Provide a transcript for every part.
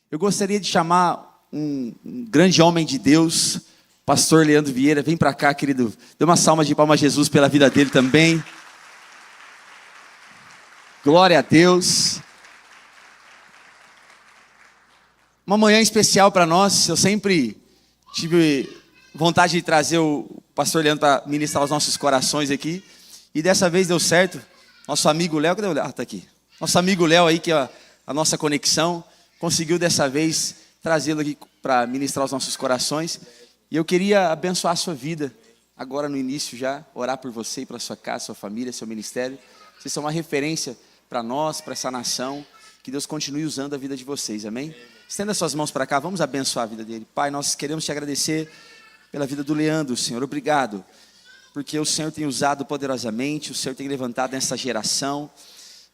Eu gostaria de chamar um grande homem de Deus, pastor Leandro Vieira. Vem para cá, querido. Dê uma salva de palmas a Jesus pela vida dele também. Glória a Deus. Uma manhã especial para nós. Eu sempre tive vontade de trazer o pastor Leandro para ministrar os nossos corações aqui. E dessa vez deu certo. Nosso amigo Léo, cadê o Léo? Ah, está aqui. Nosso amigo Léo aí, que é a nossa conexão, conseguiu dessa vez trazê-lo aqui para ministrar os nossos corações. E eu queria abençoar a sua vida, agora no início já, orar por você e para sua casa, sua família, seu ministério. Vocês são uma referência para nós, para essa nação. Que Deus continue usando a vida de vocês, amém? Estenda suas mãos para cá, vamos abençoar a vida dele. Pai, nós queremos te agradecer pela vida do Leandro, Senhor. Obrigado, porque o Senhor tem usado poderosamente, o Senhor tem levantado essa geração,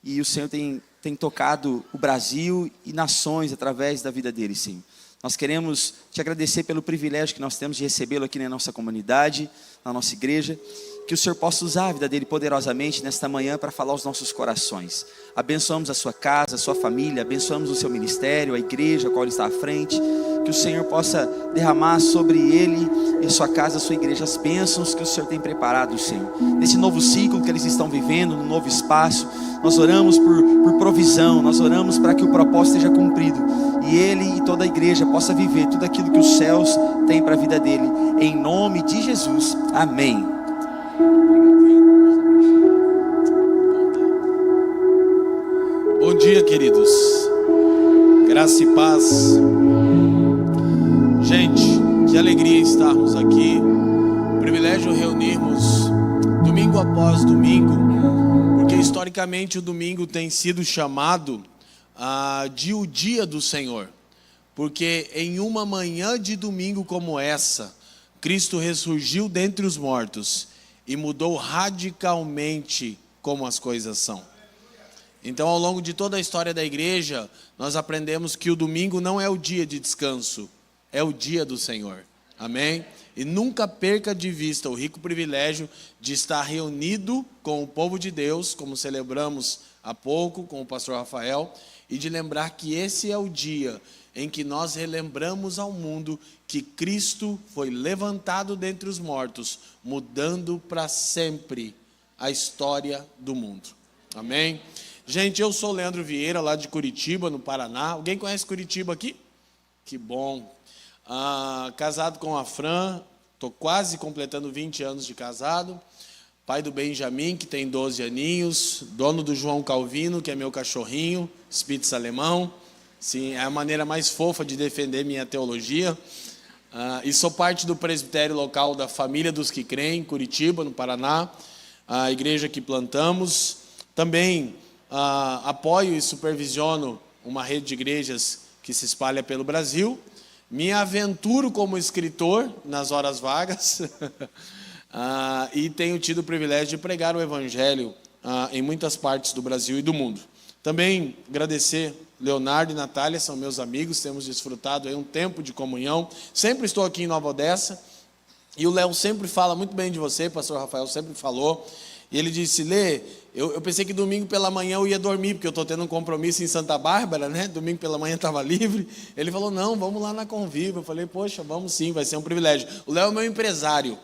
e o Senhor tem tocado o Brasil e nações através da vida dele, sim. Nós queremos te agradecer pelo privilégio que nós temos de recebê-lo aqui na nossa comunidade, na nossa igreja. Que o Senhor possa usar a vida dele poderosamente nesta manhã para falar aos nossos corações. Abençoamos a sua casa, a sua família, abençoamos o seu ministério, a igreja a qual ele está à frente. Que o Senhor possa derramar sobre ele e sua casa, a sua igreja, as bênçãos que o Senhor tem preparado, Senhor. Nesse novo ciclo que eles estão vivendo, no novo espaço, nós oramos por provisão, nós oramos para que o propósito seja cumprido. E ele e toda a igreja possa viver tudo aquilo que os céus têm para a vida dele. Em nome de Jesus, amém. Bom dia, queridos. Graça e paz. Gente, que alegria estarmos aqui. Privilégio reunirmos domingo após domingo, porque historicamente o domingo tem sido chamado de o dia do Senhor. Porque em uma manhã de domingo como essa, Cristo ressurgiu dentre os mortos e mudou radicalmente como as coisas são. Então, ao longo de toda a história da igreja, nós aprendemos que o domingo não é o dia de descanso, é o dia do Senhor. Amém? E nunca perca de vista o rico privilégio de estar reunido com o povo de Deus, como celebramos há pouco com o pastor Rafael, e de lembrar que esse é o dia em que nós relembramos ao mundo que Cristo foi levantado dentre os mortos, mudando para sempre a história do mundo. Amém? Gente, eu sou o Leandro Vieira, lá de Curitiba, no Paraná. Alguém conhece Curitiba aqui? Que bom. Casado com a Fran, estou quase completando 20 anos de casado. Pai do Benjamin, que tem 12 aninhos. Dono do João Calvino, que é meu cachorrinho, Spitz alemão. Sim, é a maneira mais fofa de defender minha teologia. E sou parte do presbitério local da Família dos que Creem, Curitiba, no Paraná. A igreja que plantamos. Também apoio e supervisiono uma rede de igrejas que se espalha pelo Brasil. Me aventuro como escritor nas horas vagas e tenho tido o privilégio de pregar o Evangelho em muitas partes do Brasil e do mundo. Também agradecer Leonardo e Natália, são meus amigos, temos desfrutado aí um tempo de comunhão. Sempre estou aqui em Nova Odessa e o Léo sempre fala muito bem de você, pastor Rafael sempre falou. E ele disse: Lê, eu pensei que domingo pela manhã eu ia dormir, porque eu estou tendo um compromisso em Santa Bárbara, né? Domingo pela manhã estava livre. Ele falou: não, vamos lá na Conviva. Eu falei: poxa, vamos sim, vai ser um privilégio. O Léo é meu empresário,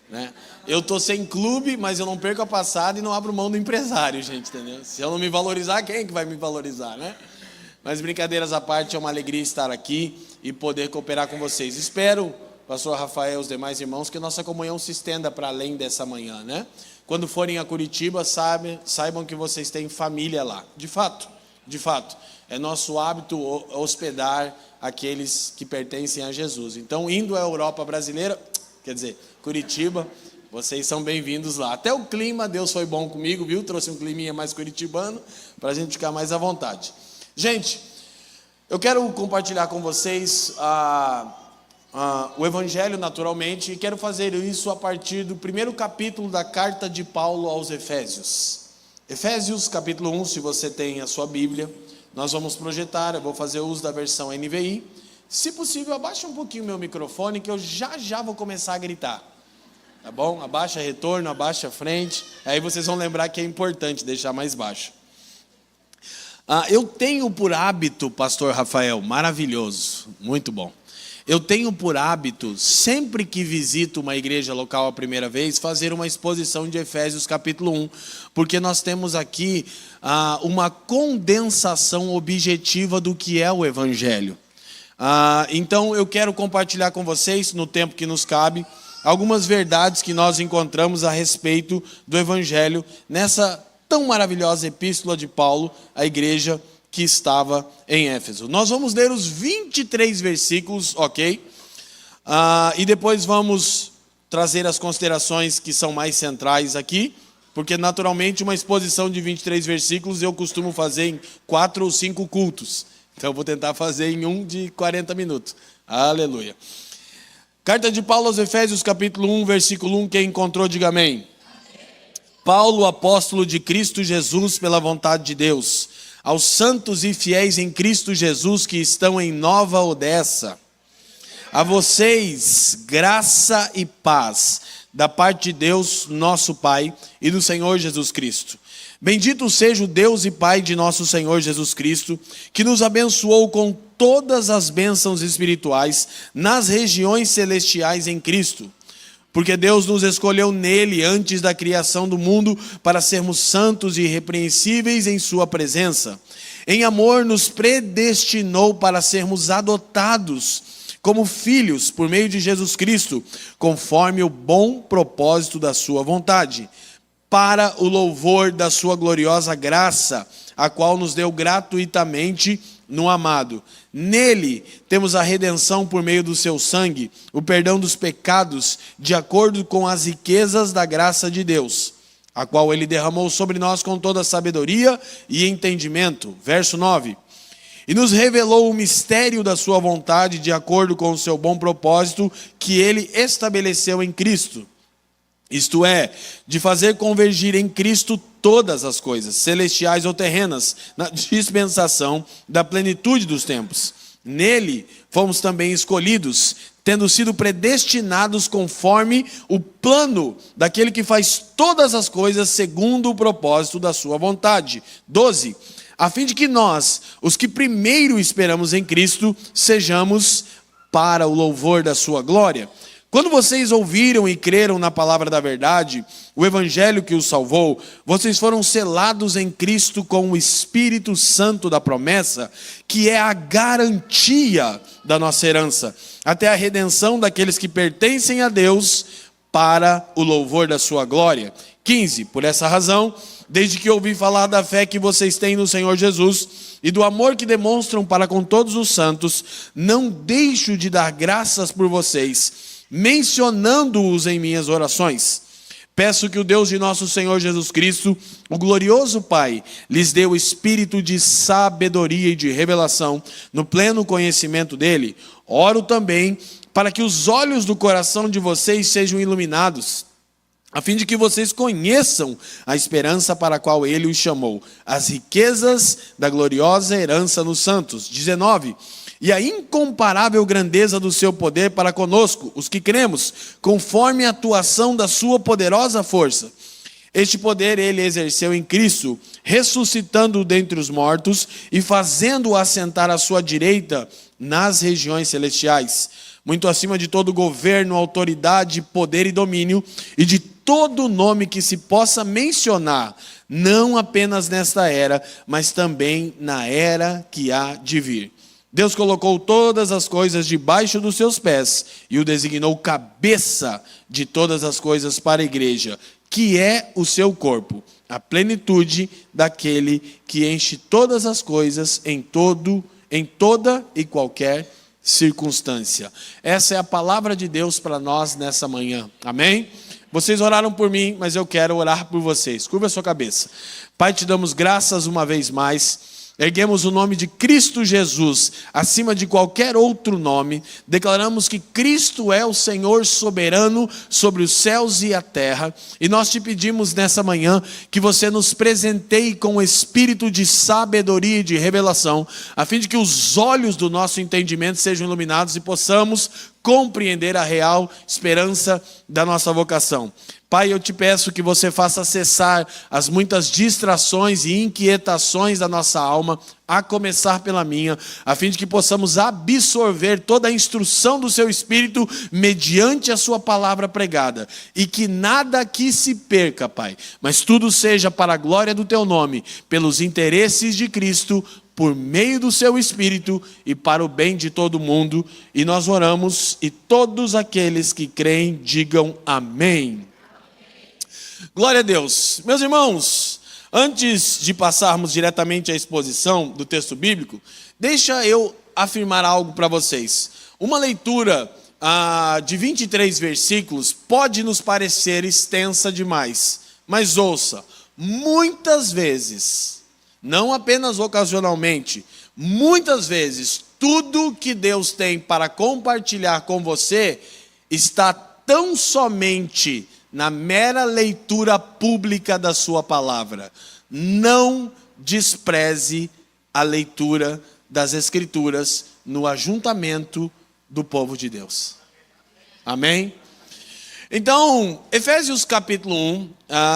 né? Eu estou sem clube, mas eu não perco a passada e não abro mão do empresário, gente, entendeu? Se eu não me valorizar, quem é que vai me valorizar, né? Mas brincadeiras à parte, é uma alegria estar aqui e poder cooperar com vocês. Espero, pastor Rafael e os demais irmãos, que a nossa comunhão se estenda para além dessa manhã, né? Quando forem a Curitiba, saibam que vocês têm família lá. De fato, é nosso hábito hospedar aqueles que pertencem a Jesus. Então, indo à Europa brasileira, quer dizer, Curitiba, vocês são bem-vindos lá. Até o clima, Deus foi bom comigo, viu? Trouxe um climinha mais curitibano, para a gente ficar mais à vontade. Gente, eu quero compartilhar com vocês o Evangelho naturalmente, e quero fazer isso a partir do primeiro capítulo da carta de Paulo aos Efésios. Efésios capítulo 1, se você tem a sua Bíblia, nós vamos projetar, eu vou fazer uso da versão NVI. Se possível, abaixa um pouquinho o meu microfone, que eu já vou começar a gritar. Tá bom? Abaixa retorno, abaixa frente, aí vocês vão lembrar que é importante deixar mais baixo. Eu tenho por hábito, pastor Rafael, maravilhoso, muito bom. Eu tenho por hábito, sempre que visito uma igreja local a primeira vez, fazer uma exposição de Efésios capítulo 1, porque nós temos aqui uma condensação objetiva do que é o Evangelho. Então eu quero compartilhar com vocês, no tempo que nos cabe, algumas verdades que nós encontramos a respeito do Evangelho nessa tão maravilhosa epístola de Paulo à igreja que estava em Éfeso. Nós vamos ler os 23 versículos, ok? E depois vamos trazer as considerações que são mais centrais aqui, porque naturalmente uma exposição de 23 versículos eu costumo fazer em 4 ou 5 cultos. Então eu vou tentar fazer em um de 40 minutos. Aleluia. Carta de Paulo aos Efésios, capítulo 1, versículo 1, quem encontrou, diga amém. Paulo, apóstolo de Cristo Jesus, pela vontade de Deus, aos santos e fiéis em Cristo Jesus que estão em Nova Odessa, a vocês graça e paz da parte de Deus, nosso Pai, e do Senhor Jesus Cristo. Bendito seja o Deus e Pai de nosso Senhor Jesus Cristo, que nos abençoou com todas as bênçãos espirituais nas regiões celestiais em Cristo. Porque Deus nos escolheu nele antes da criação do mundo para sermos santos e irrepreensíveis em sua presença. Em amor nos predestinou para sermos adotados como filhos por meio de Jesus Cristo, conforme o bom propósito da sua vontade, para o louvor da sua gloriosa graça, a qual nos deu gratuitamente no amado. Nele temos a redenção por meio do seu sangue, o perdão dos pecados, de acordo com as riquezas da graça de Deus, a qual ele derramou sobre nós com toda sabedoria e entendimento. Verso 9. E nos revelou o mistério da sua vontade, de acordo com o seu bom propósito, que ele estabeleceu em Cristo. Isto é, de fazer convergir em Cristo todas as coisas, celestiais ou terrenas, na dispensação da plenitude dos tempos. Nele fomos também escolhidos, tendo sido predestinados conforme o plano daquele que faz todas as coisas segundo o propósito da sua vontade. 12. A fim de que nós, os que primeiro esperamos em Cristo, sejamos para o louvor da sua glória. Quando vocês ouviram e creram na palavra da verdade, o evangelho que os salvou, vocês foram selados em Cristo com o Espírito Santo da promessa, que é a garantia da nossa herança, até a redenção daqueles que pertencem a Deus, para o louvor da sua glória. 15. Por essa razão, desde que ouvi falar da fé que vocês têm no Senhor Jesus e do amor que demonstram para com todos os santos, não deixo de dar graças por vocês, mencionando-os em minhas orações. Peço que o Deus de nosso Senhor Jesus Cristo, o glorioso Pai, lhes dê o espírito de sabedoria e de revelação no pleno conhecimento dele. Oro também para que os olhos do coração de vocês sejam iluminados, a fim de que vocês conheçam a esperança para a qual ele os chamou, as riquezas da gloriosa herança nos santos. 19. E a incomparável grandeza do seu poder para conosco, os que cremos, conforme a atuação da sua poderosa força. Este poder ele exerceu em Cristo, ressuscitando-o dentre os mortos e fazendo-o assentar à sua direita nas regiões celestiais, muito acima de todo governo, autoridade, poder e domínio, e de todo nome que se possa mencionar, não apenas nesta era, mas também na era que há de vir. Deus colocou todas as coisas debaixo dos seus pés e o designou cabeça de todas as coisas para a igreja, que é o seu corpo, a plenitude daquele que enche todas as coisas em toda e qualquer circunstância. Essa é a palavra de Deus para nós nessa manhã. Amém? Vocês oraram por mim, mas eu quero orar por vocês. Curva a sua cabeça. Pai, te damos graças uma vez mais. Erguemos o nome de Cristo Jesus acima de qualquer outro nome. Declaramos que Cristo é o Senhor soberano sobre os céus e a terra. E nós te pedimos nessa manhã que você nos presenteie com o espírito de sabedoria e de revelação, a fim de que os olhos do nosso entendimento sejam iluminados e possamos compreender a real esperança da nossa vocação. Pai, eu te peço que você faça cessar as muitas distrações e inquietações da nossa alma, a começar pela minha, a fim de que possamos absorver toda a instrução do seu Espírito mediante a sua palavra pregada. E que nada aqui se perca, Pai, mas tudo seja para a glória do teu nome, pelos interesses de Cristo, por meio do seu Espírito e para o bem de todo mundo. E nós oramos, e todos aqueles que creem digam amém. Glória a Deus. Meus irmãos, antes de passarmos diretamente à exposição do texto bíblico, deixa eu afirmar algo para vocês. Uma leitura de 23 versículos pode nos parecer extensa demais, mas ouça, muitas vezes, não apenas ocasionalmente, muitas vezes, tudo que Deus tem para compartilhar com você está tão somente na mera leitura pública da sua palavra. Não despreze a leitura das Escrituras no ajuntamento do povo de Deus. Amém? Então, Efésios capítulo 1,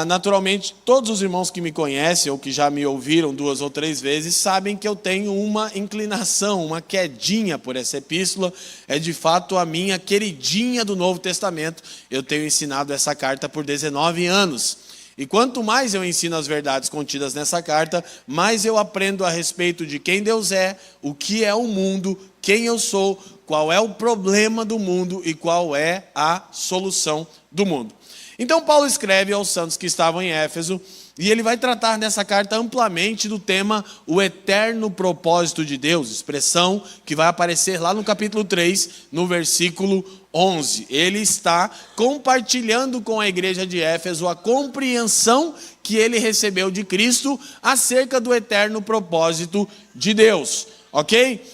naturalmente, todos os irmãos que me conhecem, ou que já me ouviram 2 ou 3 vezes, sabem que eu tenho uma inclinação, uma quedinha por essa epístola. É de fato a minha queridinha do Novo Testamento. Eu tenho ensinado essa carta por 19 anos. E quanto mais eu ensino as verdades contidas nessa carta, mais eu aprendo a respeito de quem Deus é, o que é o mundo, quem eu sou, qual é o problema do mundo e qual é a solução do mundo. Então Paulo escreve aos santos que estavam em Éfeso, e ele vai tratar nessa carta amplamente do tema o eterno propósito de Deus, expressão que vai aparecer lá no capítulo 3, no versículo 11. Ele está compartilhando com a igreja de Éfeso a compreensão que ele recebeu de Cristo acerca do eterno propósito de Deus, ok?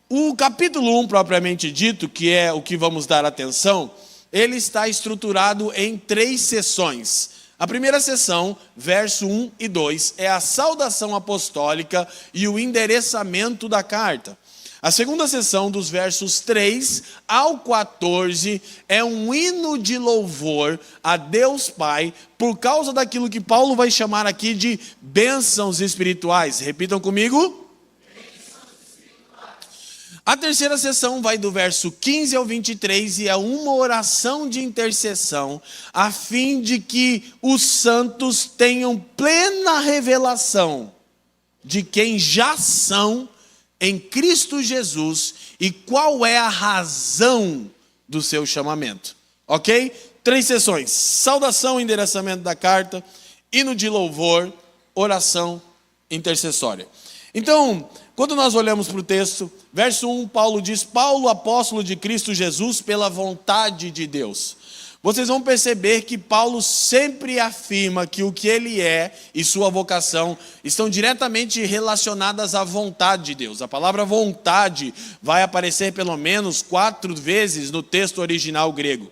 O capítulo 1, propriamente dito, que é o que vamos dar atenção, ele está estruturado em 3 sessões. A primeira sessão, verso 1 e 2, é a saudação apostólica e o endereçamento da carta. A segunda sessão, dos versos 3 ao 14, é um hino de louvor a Deus Pai, por causa daquilo que Paulo vai chamar aqui de bênçãos espirituais. Repitam comigo. A terceira sessão vai do verso 15 ao 23 e é uma oração de intercessão, a fim de que os santos tenham plena revelação de quem já são em Cristo Jesus e qual é a razão do seu chamamento. Ok? 3 sessões: saudação, endereçamento da carta, hino de louvor, oração intercessória. Então, quando nós olhamos para o texto, verso 1, Paulo diz: Paulo, apóstolo de Cristo Jesus, pela vontade de Deus. Vocês vão perceber que Paulo sempre afirma que o que ele é e sua vocação estão diretamente relacionadas à vontade de Deus. A palavra vontade vai aparecer pelo menos 4 vezes no texto original grego.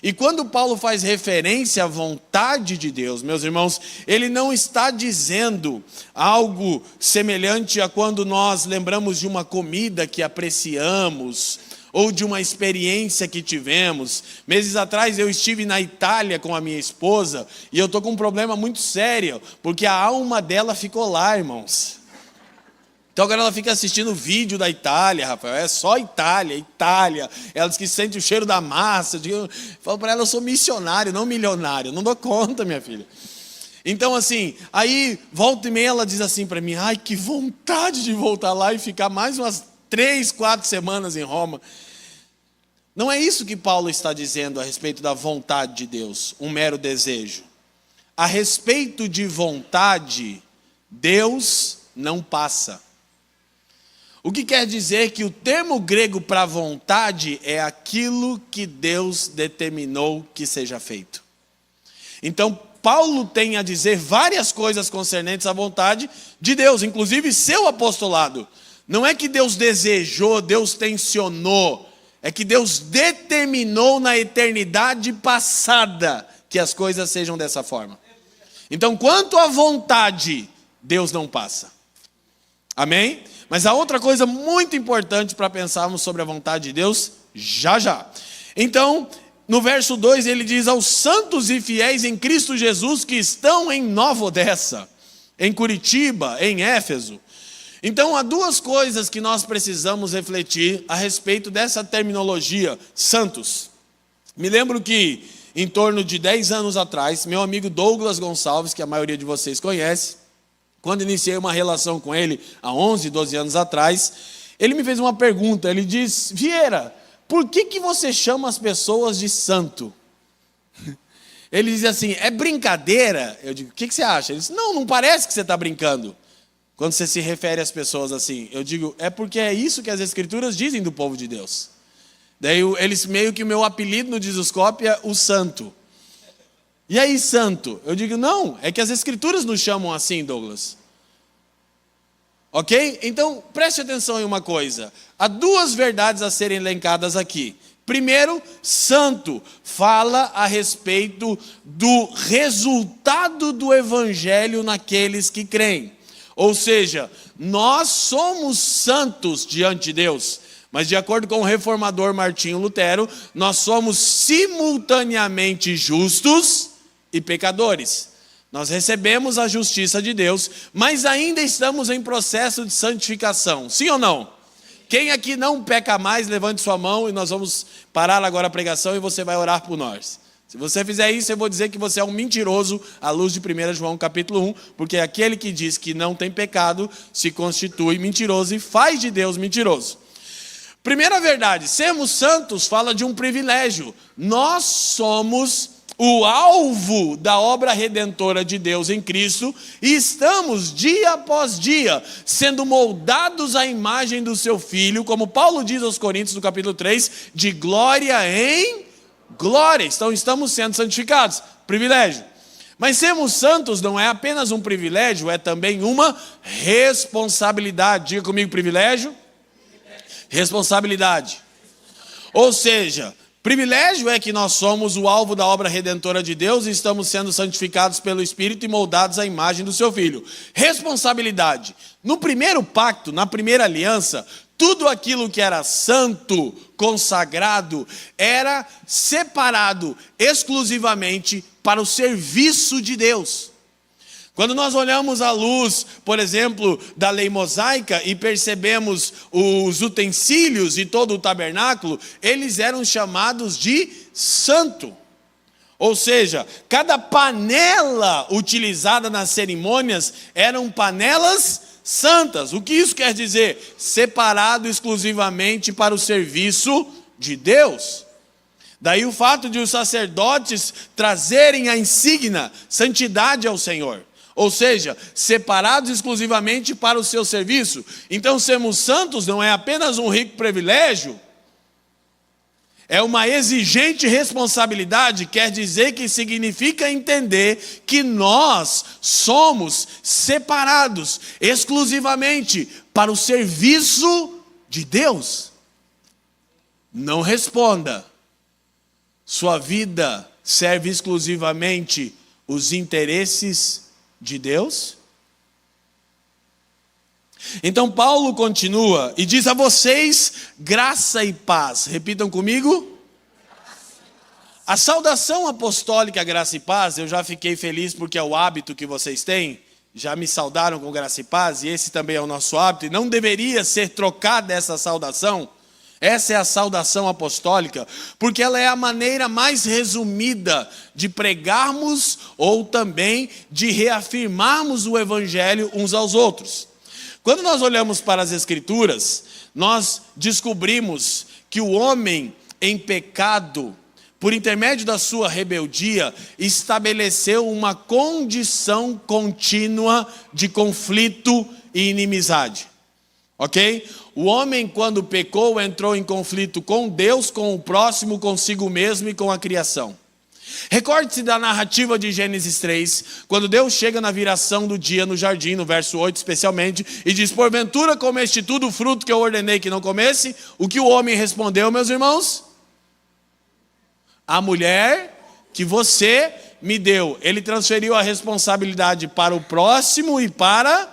E quando Paulo faz referência à vontade de Deus, meus irmãos, ele não está dizendo algo semelhante a quando nós lembramos de uma comida que apreciamos, ou de uma experiência que tivemos. Meses atrás eu estive na Itália com a minha esposa, e eu estou com um problema muito sério, porque a alma dela ficou lá, irmãos. Então agora ela fica assistindo o vídeo da Itália, Rafael, é só Itália, Itália. Ela diz que sente o cheiro da massa. Eu falo para ela, eu sou missionário, não milionário. Não dou conta, minha filha. Então assim, aí volta e meia ela diz assim para mim: ai, que vontade de voltar lá e ficar mais umas 3, 4 semanas em Roma. Não é isso que Paulo está dizendo a respeito da vontade de Deus, um mero desejo. A respeito de vontade, Deus não passa. O que quer dizer que o termo grego para vontade é aquilo que Deus determinou que seja feito. Então, Paulo tem a dizer várias coisas concernentes à vontade de Deus, inclusive seu apostolado. Não é que Deus desejou, Deus tensionou, é que Deus determinou na eternidade passada que as coisas sejam dessa forma. Então, quanto à vontade, Deus não passa. Amém? Mas a outra coisa muito importante para pensarmos sobre a vontade de Deus já já. Então, no verso 2 ele diz: aos santos e fiéis em Cristo Jesus que estão em Nova Odessa, em Curitiba, em Éfeso. Então há duas coisas que nós precisamos refletir a respeito dessa terminologia, santos. Me lembro que em torno de 10 anos atrás, meu amigo Douglas Gonçalves, que a maioria de vocês conhece, quando iniciei uma relação com ele há 11, 12 anos atrás, ele me fez uma pergunta. Ele diz: Vieira, por que você chama as pessoas de santo? Ele diz assim: é brincadeira? Eu digo: o que você acha? Ele diz: não parece que você está brincando quando você se refere às pessoas assim. Eu digo: é porque é isso que as escrituras dizem do povo de Deus. Daí eles meio que o meu apelido no Dizoscope é o santo. E aí, santo? Eu digo: não, é que as escrituras nos chamam assim, Douglas. Ok? Então, preste atenção em uma coisa. Há duas verdades a serem elencadas aqui. Primeiro, santo fala a respeito do resultado do evangelho naqueles que creem. Ou seja, nós somos santos diante de Deus, mas de acordo com o reformador Martinho Lutero, nós somos simultaneamente justos e pecadores. Nós recebemos a justiça de Deus, mas ainda estamos em processo de santificação. Sim ou não? Quem aqui não peca mais, levante sua mão e nós vamos parar agora a pregação e você vai orar por nós. Se você fizer isso, eu vou dizer que você é um mentiroso à luz de 1 João capítulo 1, porque aquele que diz que não tem pecado se constitui mentiroso e faz de Deus mentiroso. Primeira verdade, sermos santos fala de um privilégio. Nós somos o alvo da obra redentora de Deus em Cristo e estamos dia após dia sendo moldados à imagem do seu Filho, como Paulo diz aos Coríntios no capítulo 3, de glória em glória. Então estamos sendo santificados, privilégio. Mas sermos santos não é apenas um privilégio, é também uma responsabilidade. Diga comigo: privilégio, responsabilidade. Ou seja, privilégio é que nós somos o alvo da obra redentora de Deus e estamos sendo santificados pelo Espírito e moldados à imagem do seu Filho. Responsabilidade. No primeiro pacto, na primeira aliança, tudo aquilo que era santo, consagrado, era separado exclusivamente para o serviço de Deus. Quando nós olhamos à luz, por exemplo, da lei mosaica e percebemos os utensílios e todo o tabernáculo, eles eram chamados de santo. Ou seja, cada panela utilizada nas cerimônias eram panelas santas. O que isso quer dizer? Separado exclusivamente para o serviço de Deus. Daí o fato de os sacerdotes trazerem a insígnia santidade ao Senhor. Ou seja, separados exclusivamente para o seu serviço. Então, sermos santos não é apenas um rico privilégio, é uma exigente responsabilidade. Quer dizer que significa entender que nós somos separados exclusivamente para o serviço de Deus. Não responda: sua vida serve exclusivamente os interesses de Deus? Então Paulo continua e diz a vocês: graça e paz. Repitam comigo. A saudação apostólica graça e paz, eu já fiquei feliz porque é o hábito que vocês têm. Já me saudaram com graça e paz e esse também é o nosso hábito. E não deveria ser trocada essa saudação. Essa é a saudação apostólica, porque ela é a maneira mais resumida de pregarmos ou também de reafirmarmos o evangelho uns aos outros. Quando nós olhamos para as escrituras, nós descobrimos que o homem em pecado, por intermédio da sua rebeldia, estabeleceu uma condição contínua de conflito e inimizade. Ok? O homem, quando pecou, entrou em conflito com Deus, com o próximo, consigo mesmo e com a criação. Recorde-se da narrativa de Gênesis 3, quando Deus chega na viração do dia no jardim, no verso 8 especialmente, e diz: porventura comeste tu do fruto que eu ordenei que não comesse? O que o homem respondeu, meus irmãos? A mulher que você me deu. Ele transferiu a responsabilidade para o próximo e para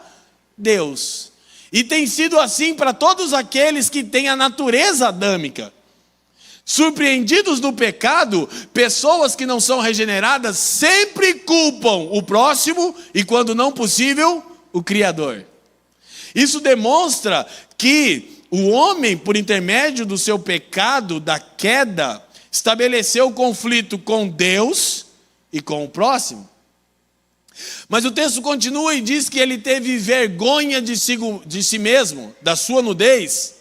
Deus. E tem sido assim para todos aqueles que têm a natureza adâmica. Surpreendidos no pecado, pessoas que não são regeneradas sempre culpam o próximo e, quando não possível, o Criador. Isso demonstra que o homem, por intermédio do seu pecado, da queda, estabeleceu o conflito com Deus e com o próximo. Mas o texto continua e diz que ele teve vergonha de si mesmo, da sua nudez.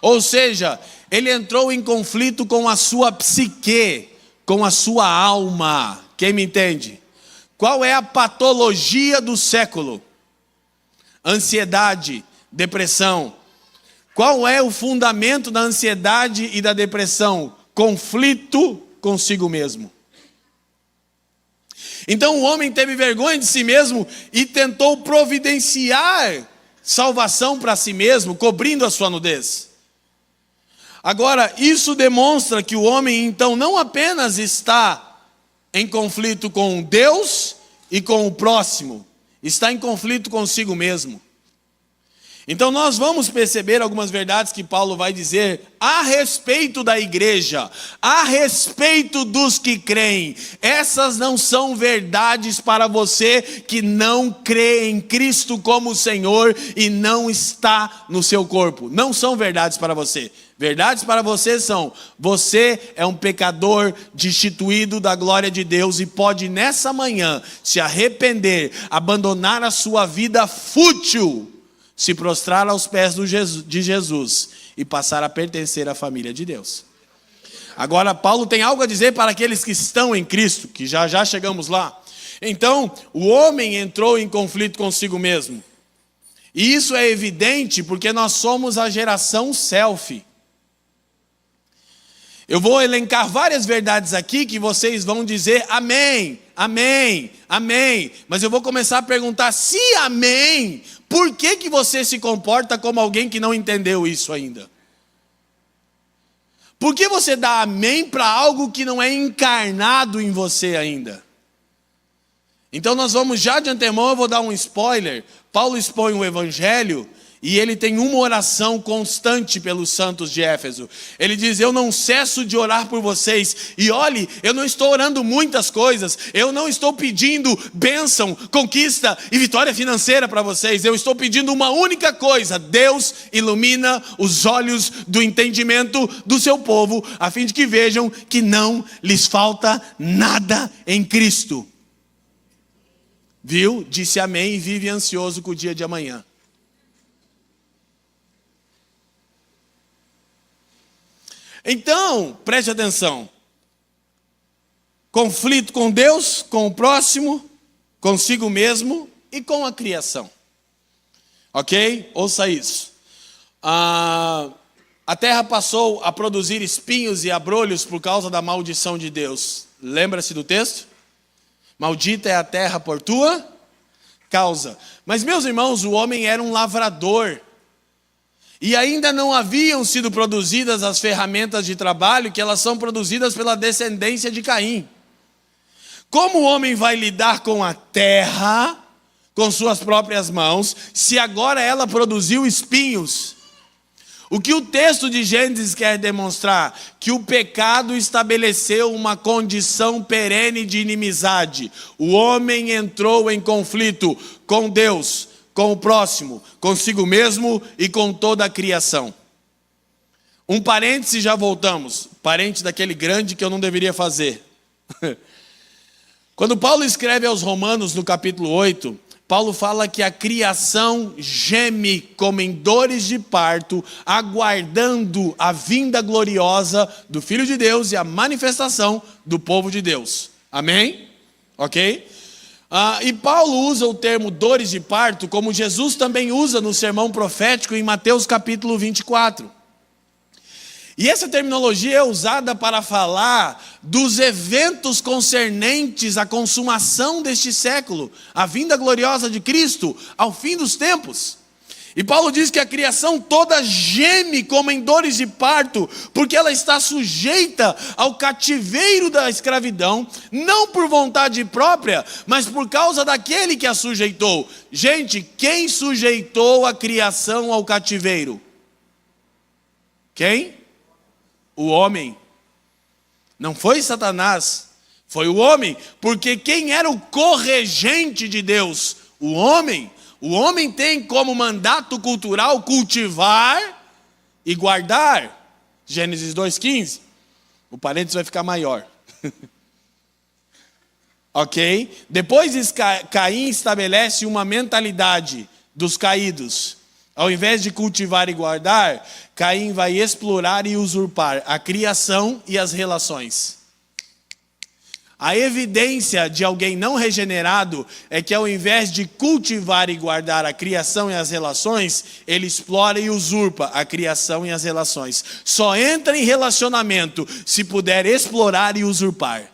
Ou seja, ele entrou em conflito com a sua psique, com a sua alma. Quem me entende? Qual é a patologia do século? Ansiedade, depressão. Qual é o fundamento da ansiedade e da depressão? Conflito consigo mesmo. Então o homem teve vergonha de si mesmo e tentou providenciar salvação para si mesmo, cobrindo a sua nudez. Agora, isso demonstra que o homem então não apenas está em conflito com Deus e com o próximo, está em conflito consigo mesmo. Então nós vamos perceber algumas verdades que Paulo vai dizer a respeito da igreja, a respeito dos que creem. Essas não são verdades para você que não crê em Cristo como Senhor e não está no seu corpo. Não são verdades para você. Verdades para você são: você é um pecador destituído da glória de Deus e pode nessa manhã se arrepender, abandonar a sua vida fútil, se prostrar aos pés de Jesus e passar a pertencer à família de Deus. Agora, Paulo tem algo a dizer para aqueles que estão em Cristo, que já chegamos lá. Então, o homem entrou em conflito consigo mesmo. E isso é evidente porque nós somos a geração selfie. Eu vou elencar várias verdades aqui que vocês vão dizer amém, amém, amém. Mas eu vou começar a perguntar: se amém, por que você se comporta como alguém que não entendeu isso ainda? Por que você dá amém para algo que não é encarnado em você ainda? Então nós vamos já de antemão, eu vou dar um spoiler. Paulo expõe o evangelho e ele tem uma oração constante pelos santos de Éfeso. Ele diz: eu não cesso de orar por vocês. E olhe, eu não estou orando muitas coisas. Eu não estou pedindo bênção, conquista e vitória financeira para vocês. Eu estou pedindo uma única coisa: Deus ilumina os olhos do entendimento do seu povo, a fim de que vejam que não lhes falta nada em Cristo. Viu? Disse amém e vive ansioso com o dia de amanhã. Então, preste atenção. Conflito com Deus, com o próximo, consigo mesmo e com a criação. Ok? Ouça isso. A terra passou a produzir espinhos e abrolhos por causa da maldição de Deus. Lembra-se do texto? Maldita é a terra por tua causa. Mas, meus irmãos, o homem era um lavrador. E ainda não haviam sido produzidas as ferramentas de trabalho que elas são produzidas pela descendência de Caim. Como o homem vai lidar com a terra, com suas próprias mãos, se agora ela produziu espinhos? O que o texto de Gênesis quer demonstrar? Que o pecado estabeleceu uma condição perene de inimizade. O homem entrou em conflito com Deus, com o próximo, consigo mesmo e com toda a criação. Um parêntese, já voltamos. Parêntese daquele grande que eu não deveria fazer. Quando Paulo escreve aos Romanos no capítulo 8, Paulo fala que a criação geme como em dores de parto, aguardando a vinda gloriosa do Filho de Deus e a manifestação do povo de Deus. Amém? Ok? E Paulo usa o termo dores de parto, como Jesus também usa no sermão profético em Mateus capítulo 24. E essa terminologia é usada para falar dos eventos concernentes à consumação deste século, a vinda gloriosa de Cristo ao fim dos tempos. E Paulo diz que a criação toda geme como em dores de parto, porque ela está sujeita ao cativeiro da escravidão, não por vontade própria, mas por causa daquele que a sujeitou. Gente, quem sujeitou a criação ao cativeiro? Quem? O homem. Não foi Satanás, foi o homem. Porque quem era o corregente de Deus? O homem. O homem tem como mandato cultural cultivar e guardar. Gênesis 2,15. O parênteses vai ficar maior. Ok? Depois Caim estabelece uma mentalidade dos caídos. Ao invés de cultivar e guardar, Caim vai explorar e usurpar a criação e as relações. A evidência de alguém não regenerado é que ao invés de cultivar e guardar a criação e as relações, ele explora e usurpa a criação e as relações. Só entra em relacionamento se puder explorar e usurpar.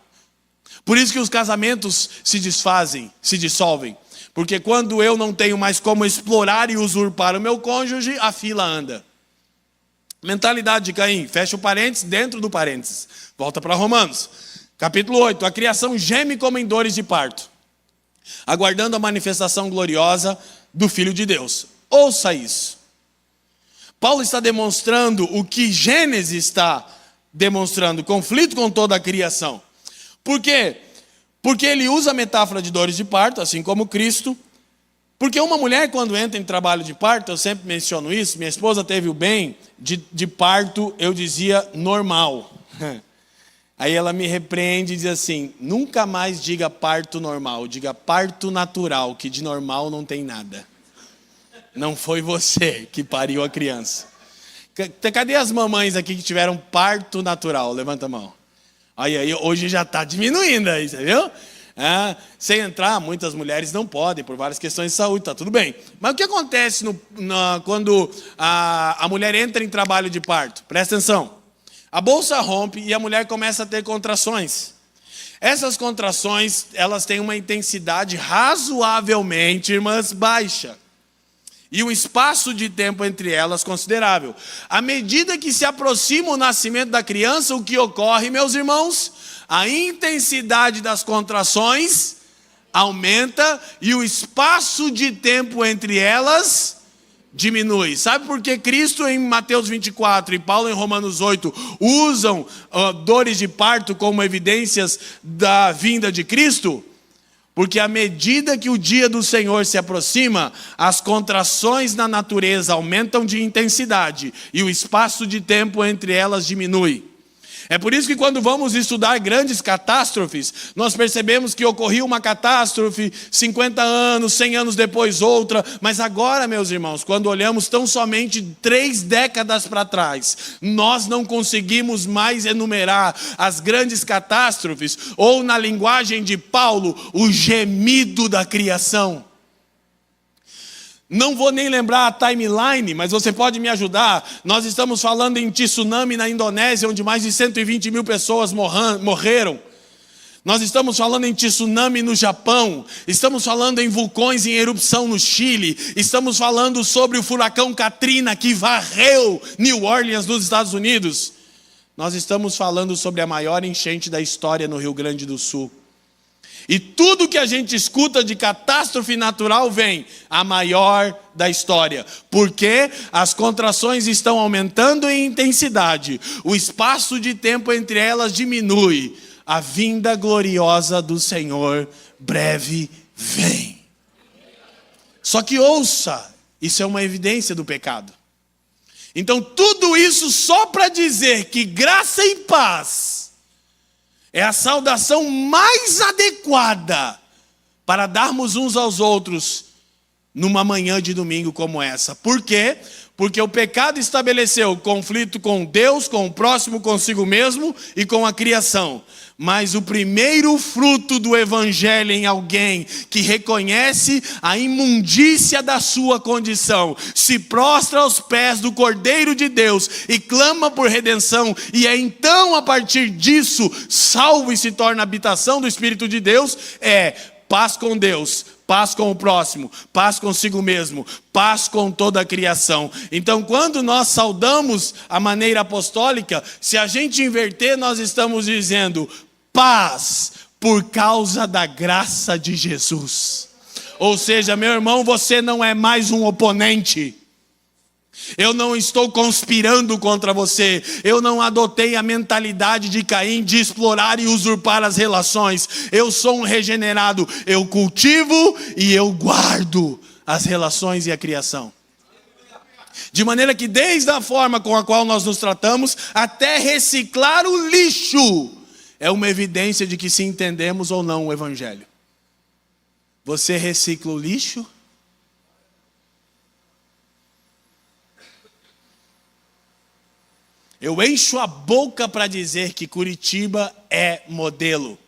Por isso que os casamentos se dissolvem. Porque quando eu não tenho mais como explorar e usurpar o meu cônjuge, a fila anda. Mentalidade de Caim, fecha o parênteses dentro do parênteses. Volta para Romanos. Capítulo 8, a criação geme como em dores de parto, aguardando a manifestação gloriosa do Filho de Deus. Ouça isso. Paulo está demonstrando o que Gênesis está demonstrando, conflito com toda a criação. Por quê? Porque ele usa a metáfora de dores de parto, assim como Cristo. Porque uma mulher, quando entra em trabalho de parto, eu sempre menciono isso, minha esposa teve o bem de parto, eu dizia normal. Aí ela me repreende e diz assim, nunca mais diga parto normal, diga parto natural, que de normal não tem nada. Não foi você que pariu a criança. Cadê as mamães aqui que tiveram parto natural? Levanta a mão. Aí hoje já está diminuindo aí, você viu? Sem entrar, muitas mulheres não podem, por várias questões de saúde, está tudo bem. Mas o que acontece quando a mulher entra em trabalho de parto? Presta atenção. A bolsa rompe e a mulher começa a ter contrações. Essas contrações, elas têm uma intensidade razoavelmente, irmãs, baixa. E um espaço de tempo entre elas considerável. À medida que se aproxima o nascimento da criança, o que ocorre, meus irmãos? A intensidade das contrações aumenta e o espaço de tempo entre elas diminui. Sabe por que Cristo em Mateus 24 e Paulo em Romanos 8 usam dores de parto como evidências da vinda de Cristo? Porque à medida que o dia do Senhor se aproxima, as contrações na natureza aumentam de intensidade e o espaço de tempo entre elas diminui. É por isso que quando vamos estudar grandes catástrofes, nós percebemos que ocorreu uma catástrofe 50 anos, 100 anos depois outra, mas agora, meus irmãos, quando olhamos tão somente 3 décadas para trás, nós não conseguimos mais enumerar as grandes catástrofes, ou na linguagem de Paulo, o gemido da criação. Não vou nem lembrar a timeline, mas você pode me ajudar. Nós estamos falando em tsunami na Indonésia, onde mais de 120 mil pessoas morreram. Nós estamos falando em tsunami no Japão. Estamos falando em vulcões em erupção no Chile. Estamos falando sobre o furacão Katrina que varreu New Orleans nos Estados Unidos. Nós estamos falando sobre a maior enchente da história no Rio Grande do Sul. E tudo que a gente escuta de catástrofe natural vem a maior da história. Porque as contrações estão aumentando em intensidade. O espaço de tempo entre elas diminui. A vinda gloriosa do Senhor breve vem. Só que ouça, isso é uma evidência do pecado. Então tudo isso só para dizer que graça e paz é a saudação mais adequada para darmos uns aos outros numa manhã de domingo como essa. Por quê? Porque o pecado estabeleceu conflito com Deus, com o próximo, consigo mesmo e com a criação. Mas o primeiro fruto do evangelho em alguém que reconhece a imundícia da sua condição, se prostra aos pés do Cordeiro de Deus e clama por redenção, e é então a partir disso salvo e se torna habitação do Espírito de Deus, é paz com Deus, paz com o próximo, paz consigo mesmo, paz com toda a criação. Então, quando nós saudamos a maneira apostólica, se a gente inverter, nós estamos dizendo paz por causa da graça de Jesus. Ou seja, meu irmão, você não é mais um oponente. Eu não estou conspirando contra você. Eu não adotei a mentalidade de Caim de explorar e usurpar as relações. Eu sou um regenerado. Eu cultivo e eu guardo as relações e a criação. De maneira que desde a forma com a qual nós nos tratamos, até reciclar o lixo, é uma evidência de que se entendemos ou não o evangelho. Você recicla o lixo? Eu encho a boca para dizer que Curitiba é modelo.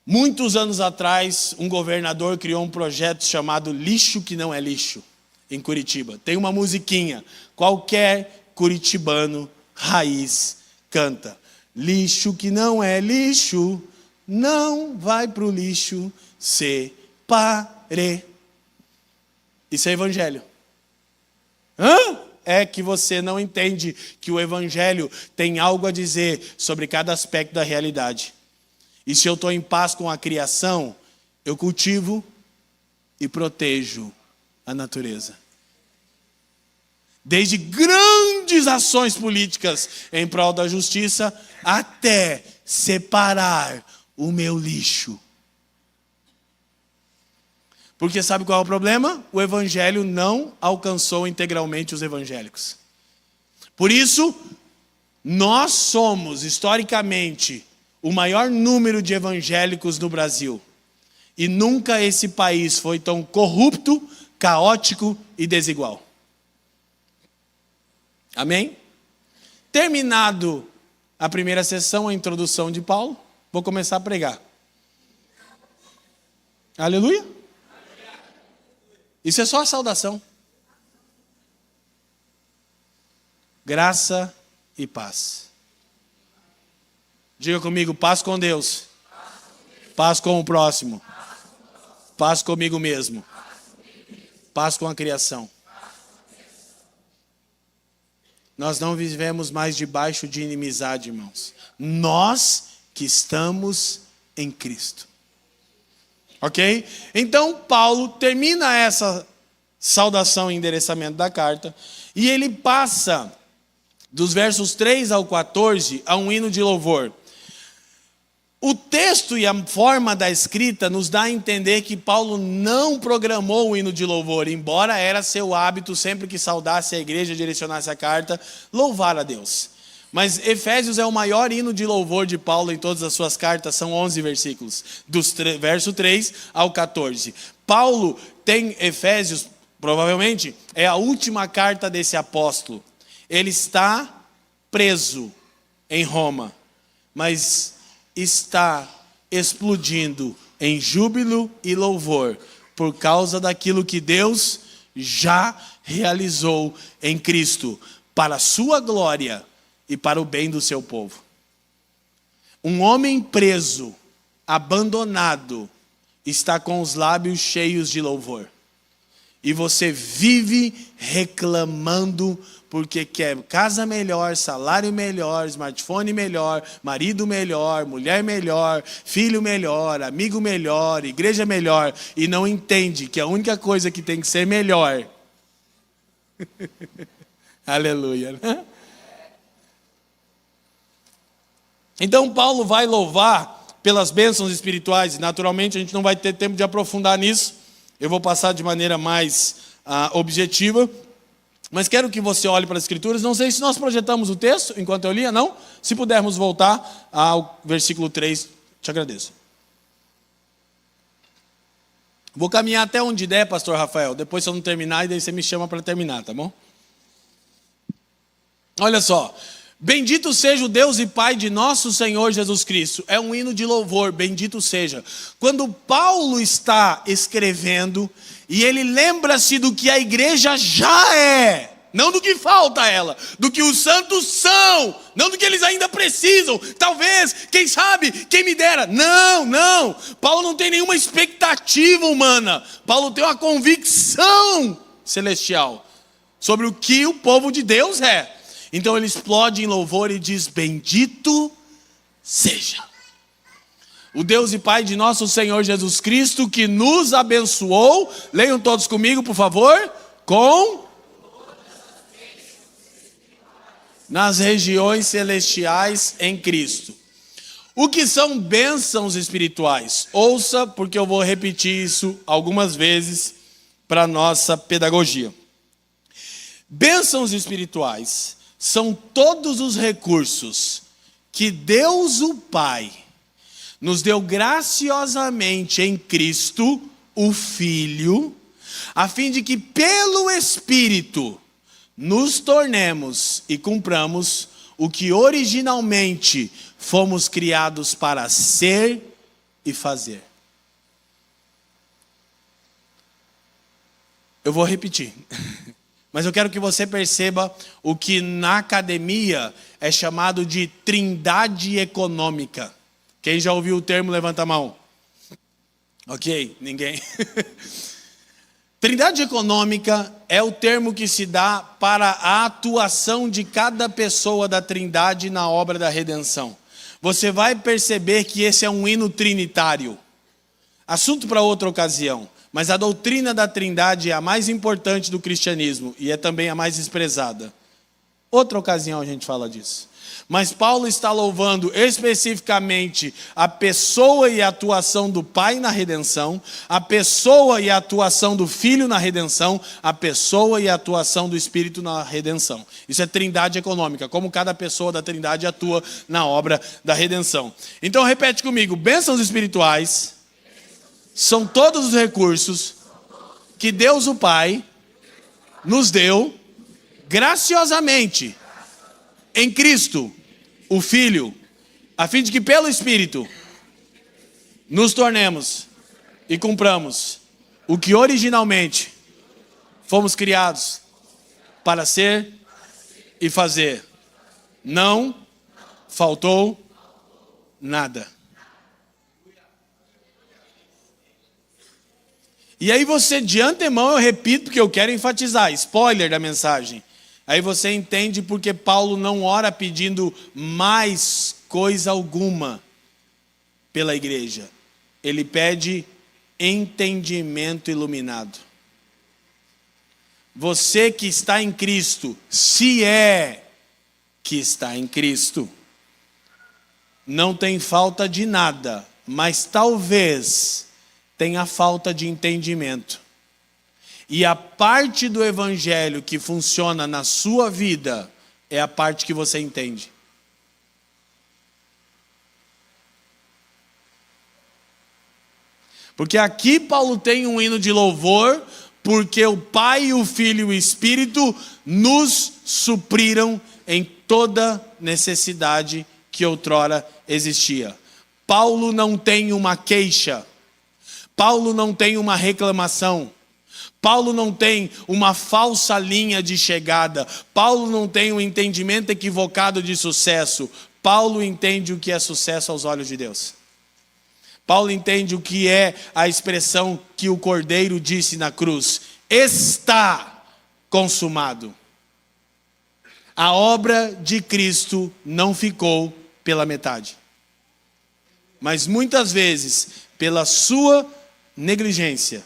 Muitos anos atrás, um governador criou um projeto chamado Lixo que Não é Lixo, em Curitiba. Tem uma musiquinha, qualquer curitibano raiz canta. Lixo que não é lixo, não vai pro lixo, separe. Isso é evangelho. Hã? É que você não entende que o evangelho tem algo a dizer sobre cada aspecto da realidade. E se eu estou em paz com a criação, eu cultivo e protejo a natureza. Desde grandes ações políticas em prol da justiça, até separar o meu lixo. Porque sabe qual é o problema? O evangelho não alcançou integralmente os evangélicos. Por isso, nós somos, historicamente, o maior número de evangélicos no Brasil. E nunca esse país foi tão corrupto, caótico e desigual. Amém? Terminado a primeira sessão, a introdução de Paulo, vou começar a pregar. Aleluia? Isso é só a saudação. Graça e paz. Diga comigo, paz com Deus. Paz com o próximo. Paz comigo mesmo. Paz com a criação. Nós não vivemos mais debaixo de inimizade, irmãos. Nós que estamos em Cristo. Ok? Então, Paulo termina essa saudação e endereçamento da carta, e ele passa dos versos 3 ao 14 a um hino de louvor. O texto e a forma da escrita nos dá a entender que Paulo não programou o hino de louvor, embora era seu hábito, sempre que saudasse a igreja, direcionasse a carta, louvar a Deus. Mas Efésios é o maior hino de louvor de Paulo em todas as suas cartas, são 11 versículos, verso 3 ao 14. Paulo tem Efésios, provavelmente, é a última carta desse apóstolo. Ele está preso em Roma, mas está explodindo em júbilo e louvor por causa daquilo que Deus já realizou em Cristo, para a sua glória e para o bem do seu povo. Um homem preso, abandonado, está com os lábios cheios de louvor. E você vive reclamando porque quer casa melhor, salário melhor, smartphone melhor, marido melhor, mulher melhor, filho melhor, amigo melhor, igreja melhor, e não entende que a única coisa que tem que ser melhor. Aleluia. Então Paulo vai louvar pelas bênçãos espirituais, e naturalmente a gente não vai ter tempo de aprofundar nisso, eu vou passar de maneira mais objetiva, mas quero que você olhe para as escrituras. Não sei se nós projetamos o texto enquanto eu lia, não? Se pudermos voltar ao versículo 3, te agradeço. Vou caminhar até onde der, pastor Rafael, depois se eu não terminar, e daí você me chama para terminar, tá bom? Olha só. Bendito seja o Deus e Pai de nosso Senhor Jesus Cristo. É um hino de louvor, bendito seja. Quando Paulo está escrevendo, e ele lembra-se do que a igreja já é, não do que falta a ela, do que os santos são, não do que eles ainda precisam, talvez, quem sabe, quem me dera. Não, Paulo não tem nenhuma expectativa humana, Paulo tem uma convicção celestial sobre o que o povo de Deus é. Então ele explode em louvor e diz, bendito seja o Deus e Pai de nosso Senhor Jesus Cristo, que nos abençoou, leiam todos comigo por favor, com nas regiões celestiais em Cristo. O que são bênçãos espirituais? Ouça, porque eu vou repetir isso algumas vezes para nossa pedagogia. Bênçãos espirituais são todos os recursos que Deus o Pai nos deu graciosamente em Cristo, o Filho, a fim de que pelo Espírito nos tornemos e cumpramos o que originalmente fomos criados para ser e fazer. Eu vou repetir, mas eu quero que você perceba o que na academia é chamado de trindade econômica. Quem já ouviu o termo, levanta a mão. Ok, ninguém. Trindade econômica é o termo que se dá para a atuação de cada pessoa da Trindade na obra da redenção. Você vai perceber que esse é um hino trinitário. Assunto para outra ocasião. Mas a doutrina da Trindade é a mais importante do cristianismo e é também a mais desprezada. Outra ocasião a gente fala disso. Mas Paulo está louvando especificamente a pessoa e a atuação do Pai na redenção, a pessoa e a atuação do Filho na redenção, a pessoa e a atuação do Espírito na redenção. Isso é trindade econômica, como cada pessoa da Trindade atua na obra da redenção. Então repete comigo, bênçãos espirituais são todos os recursos que Deus o Pai nos deu graciosamente em Cristo, o Filho, a fim de que pelo Espírito nos tornemos e cumpramos o que originalmente fomos criados para ser e fazer. Não faltou nada. E aí você, de antemão, eu repito porque eu quero enfatizar, spoiler da mensagem. Aí você entende porque Paulo não ora pedindo mais coisa alguma pela igreja. Ele pede entendimento iluminado. Você que está em Cristo, se é que está em Cristo, não tem falta de nada, mas talvez tenha falta de entendimento. E a parte do evangelho que funciona na sua vida é a parte que você entende. Porque aqui Paulo tem um hino de louvor, porque o Pai, o Filho e o Espírito nos supriram em toda necessidade que outrora existia. Paulo não tem uma queixa. Paulo não tem uma reclamação. Paulo não tem uma falsa linha de chegada. Paulo não tem um entendimento equivocado de sucesso. Paulo entende o que é sucesso aos olhos de Deus. Paulo entende o que é a expressão que o Cordeiro disse na cruz. Está consumado. A obra de Cristo não ficou pela metade. Mas muitas vezes, pela sua negligência,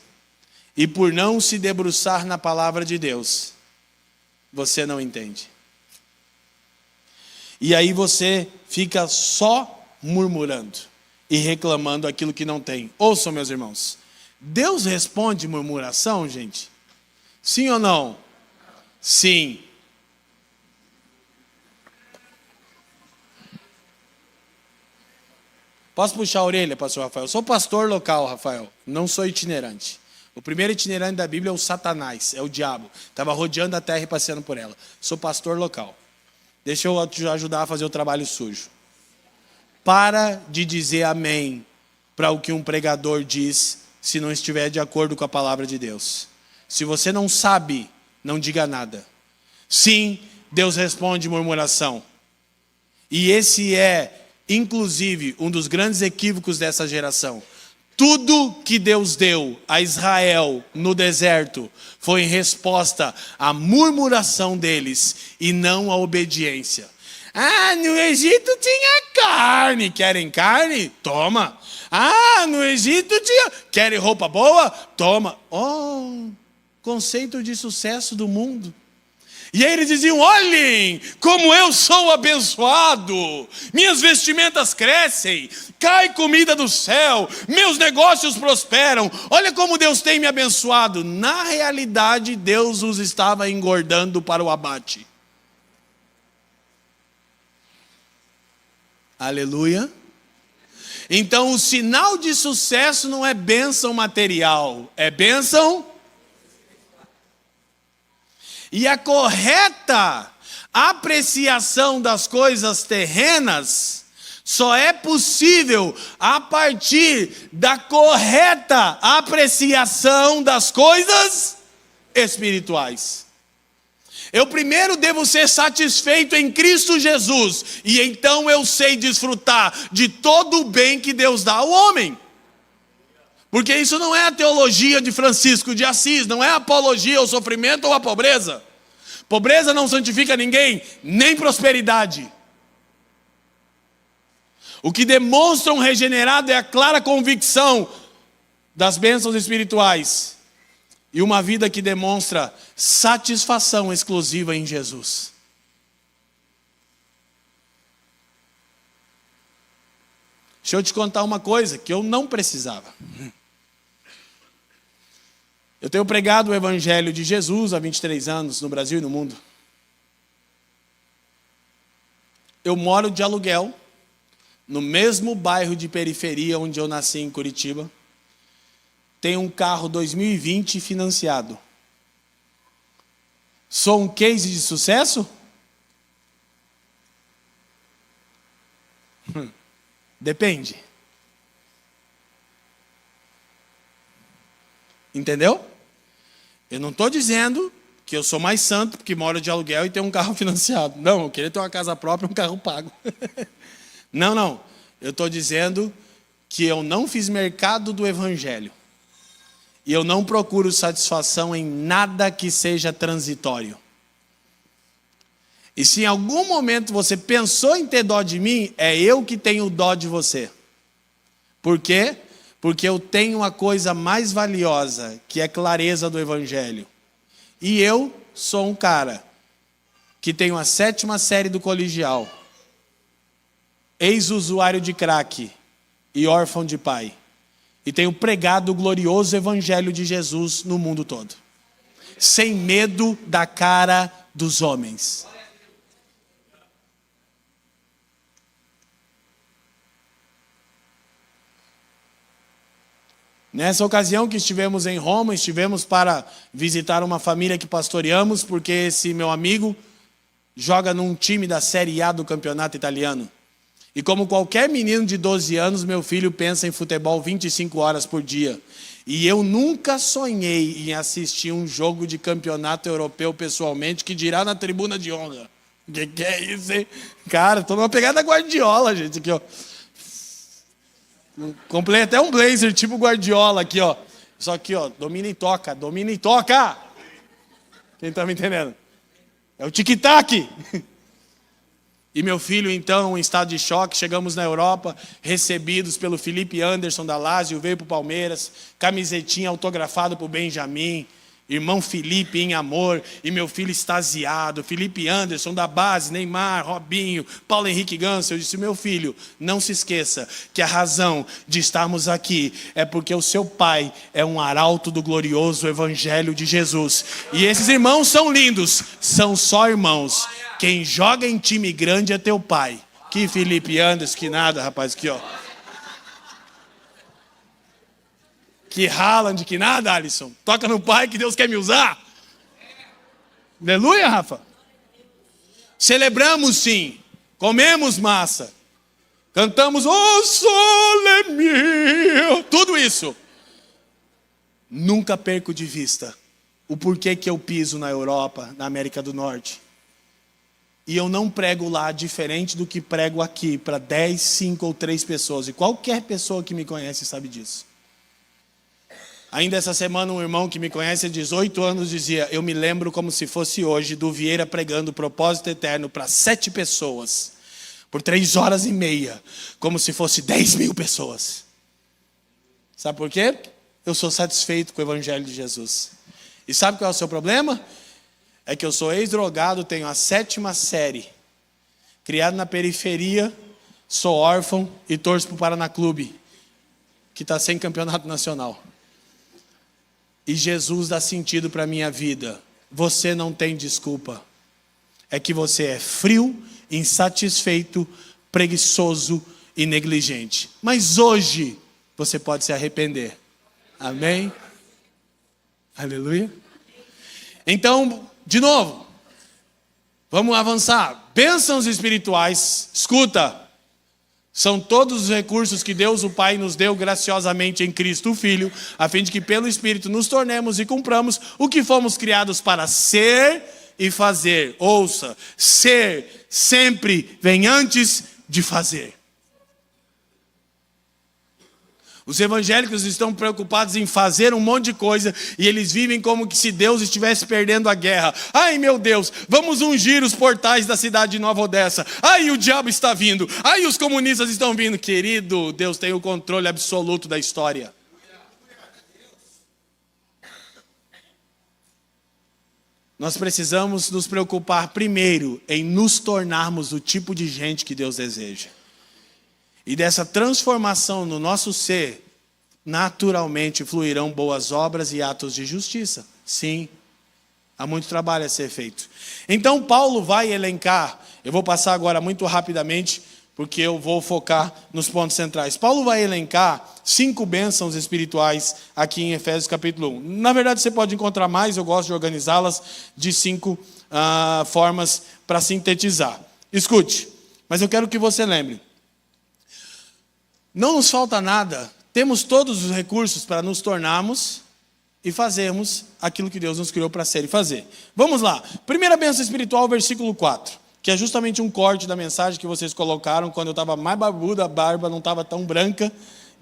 e por não se debruçar na palavra de Deus, você não entende. E aí você fica só murmurando e reclamando aquilo que não tem. Ouçam, meus irmãos. Deus responde murmuração, gente? Sim ou não? Sim. Posso puxar a orelha, pastor Rafael? Eu sou pastor local, Rafael. Não sou itinerante. O primeiro itinerante da Bíblia é o Satanás, é o diabo. Estava rodeando a terra e passeando por ela. Sou pastor local. Deixa eu te ajudar a fazer o trabalho sujo. Para de dizer amém para o que um pregador diz, se não estiver de acordo com a palavra de Deus. Se você não sabe, não diga nada. Sim, Deus responde murmuração. E esse é, inclusive, um dos grandes equívocos dessa geração. Tudo que Deus deu a Israel no deserto foi em resposta à murmuração deles e não à obediência. Ah, no Egito tinha carne. Querem carne? Toma. Ah, no Egito tinha... Querem roupa boa? Toma. Oh, conceito de sucesso do mundo. E aí eles diziam: olhem como eu sou abençoado, minhas vestimentas crescem, cai comida do céu, meus negócios prosperam, olha como Deus tem me abençoado. Na realidade, Deus os estava engordando para o abate. Aleluia. Então o sinal de sucesso não é bênção material, é bênção. E a correta apreciação das coisas terrenas só é possível a partir da correta apreciação das coisas espirituais. Eu primeiro devo ser satisfeito em Cristo Jesus, e então eu sei desfrutar de todo o bem que Deus dá ao homem. Porque isso não é a teologia de Francisco de Assis, não é apologia ao sofrimento ou à pobreza. Pobreza não santifica ninguém, nem prosperidade. O que demonstra um regenerado é a clara convicção das bênçãos espirituais e uma vida que demonstra satisfação exclusiva em Jesus. Deixa eu te contar uma coisa que eu não precisava. Eu tenho pregado o Evangelho de Jesus há 23 anos no Brasil e no mundo. Eu moro de aluguel, no mesmo bairro de periferia onde eu nasci, em Curitiba. Tenho um carro 2020 financiado. Sou um case de sucesso? Depende. Entendeu? Eu não estou dizendo que eu sou mais santo porque moro de aluguel e tenho um carro financiado. Não, eu queria ter uma casa própria e um carro pago. Não. Eu estou dizendo que eu não fiz mercado do Evangelho. E eu não procuro satisfação em nada que seja transitório. E se em algum momento você pensou em ter dó de mim, é eu que tenho dó de você. Por quê? Porque eu tenho a coisa mais valiosa, que é clareza do Evangelho. E eu sou um cara que tenho a 7ª série do colegial, ex-usuário de crack e órfão de pai. E tenho pregado o glorioso Evangelho de Jesus no mundo todo. Sem medo da cara dos homens. Nessa ocasião que estivemos em Roma, estivemos para visitar uma família que pastoreamos, porque esse meu amigo joga num time da Série A do campeonato italiano. E como qualquer menino de 12 anos, meu filho pensa em futebol 25 horas por dia. E eu nunca sonhei em assistir um jogo de campeonato europeu pessoalmente, que dirá na tribuna de honra. Que é isso, hein? Cara, tô numa pegada Guardiola, gente, aqui, ó. Comprei até um blazer tipo Guardiola aqui, ó. Só aqui, ó, domina e toca, domina e toca. Quem tá me entendendo? É o tic-tac. E meu filho, então, em estado de choque, chegamos na Europa, recebidos pelo Felipe Anderson da Lazio, veio para o Palmeiras, camisetinha autografada por Benjamin, irmão Felipe em amor, e meu filho extasiado, Felipe Anderson da base, Neymar, Robinho, Paulo Henrique Ganso. Eu disse: meu filho, não se esqueça que a razão de estarmos aqui é porque o seu pai é um arauto do glorioso Evangelho de Jesus. E esses irmãos são lindos, são só irmãos. Quem joga em time grande é teu pai. Que Felipe Anderson, que nada, rapaz, aqui, ó. Que Haaland, que nada, Alisson. Toca no pai que Deus quer me usar. Aleluia, Rafa. Celebramos sim. Comemos massa. Cantamos O Sole Mio. Tudo isso. Nunca perco de vista o porquê que eu piso na Europa, na América do Norte. E eu não prego lá diferente do que prego aqui para 10, 5 ou 3 pessoas. E qualquer pessoa que me conhece sabe disso. Ainda essa semana um irmão que me conhece há 18 anos dizia: eu me lembro como se fosse hoje do Vieira pregando o propósito eterno para 7 pessoas. Por 3 horas e meia. Como se fosse 10 mil pessoas. Sabe por quê? Eu sou satisfeito com o Evangelho de Jesus. E sabe qual é o seu problema? é que eu sou ex-drogado, tenho a 7ª série, criado na periferia, sou órfão e torço para o Paraná Clube, que está sem campeonato nacional. E Jesus dá sentido para a minha vida. Você não tem desculpa. É que você é frio, insatisfeito, preguiçoso e negligente. Mas hoje você pode se arrepender. Amém? Aleluia. Então, de novo, vamos avançar. Bênçãos espirituais, escuta, são todos os recursos que Deus o Pai nos deu graciosamente em Cristo o Filho, a fim de que pelo Espírito nos tornemos e cumpramos o que fomos criados para ser e fazer. Ouça, ser sempre vem antes de fazer. Os evangélicos estão preocupados em fazer um monte de coisa e eles vivem como que se Deus estivesse perdendo a guerra. Ai meu Deus, vamos ungir os portais da cidade de Nova Odessa. Ai, o diabo está vindo. Ai, os comunistas estão vindo. Querido, Deus tem o controle absoluto da história. Nós precisamos nos preocupar primeiro em nos tornarmos o tipo de gente que Deus deseja. E dessa transformação no nosso ser, naturalmente fluirão boas obras e atos de justiça. Sim, há muito trabalho a ser feito. Então Paulo vai elencar, eu vou passar agora muito rapidamente, porque eu vou focar nos pontos centrais. Paulo vai elencar 5 bênçãos espirituais aqui em Efésios capítulo 1. Na verdade você pode encontrar mais, eu gosto de organizá-las de 5 formas para sintetizar. Escute, mas eu quero que você lembre. Não nos falta nada, temos todos os recursos para nos tornarmos e fazermos aquilo que Deus nos criou para ser e fazer. Vamos lá, primeira bênção espiritual, versículo 4, que é justamente um corte da mensagem que vocês colocaram quando eu estava mais barbudo, a barba não estava tão branca,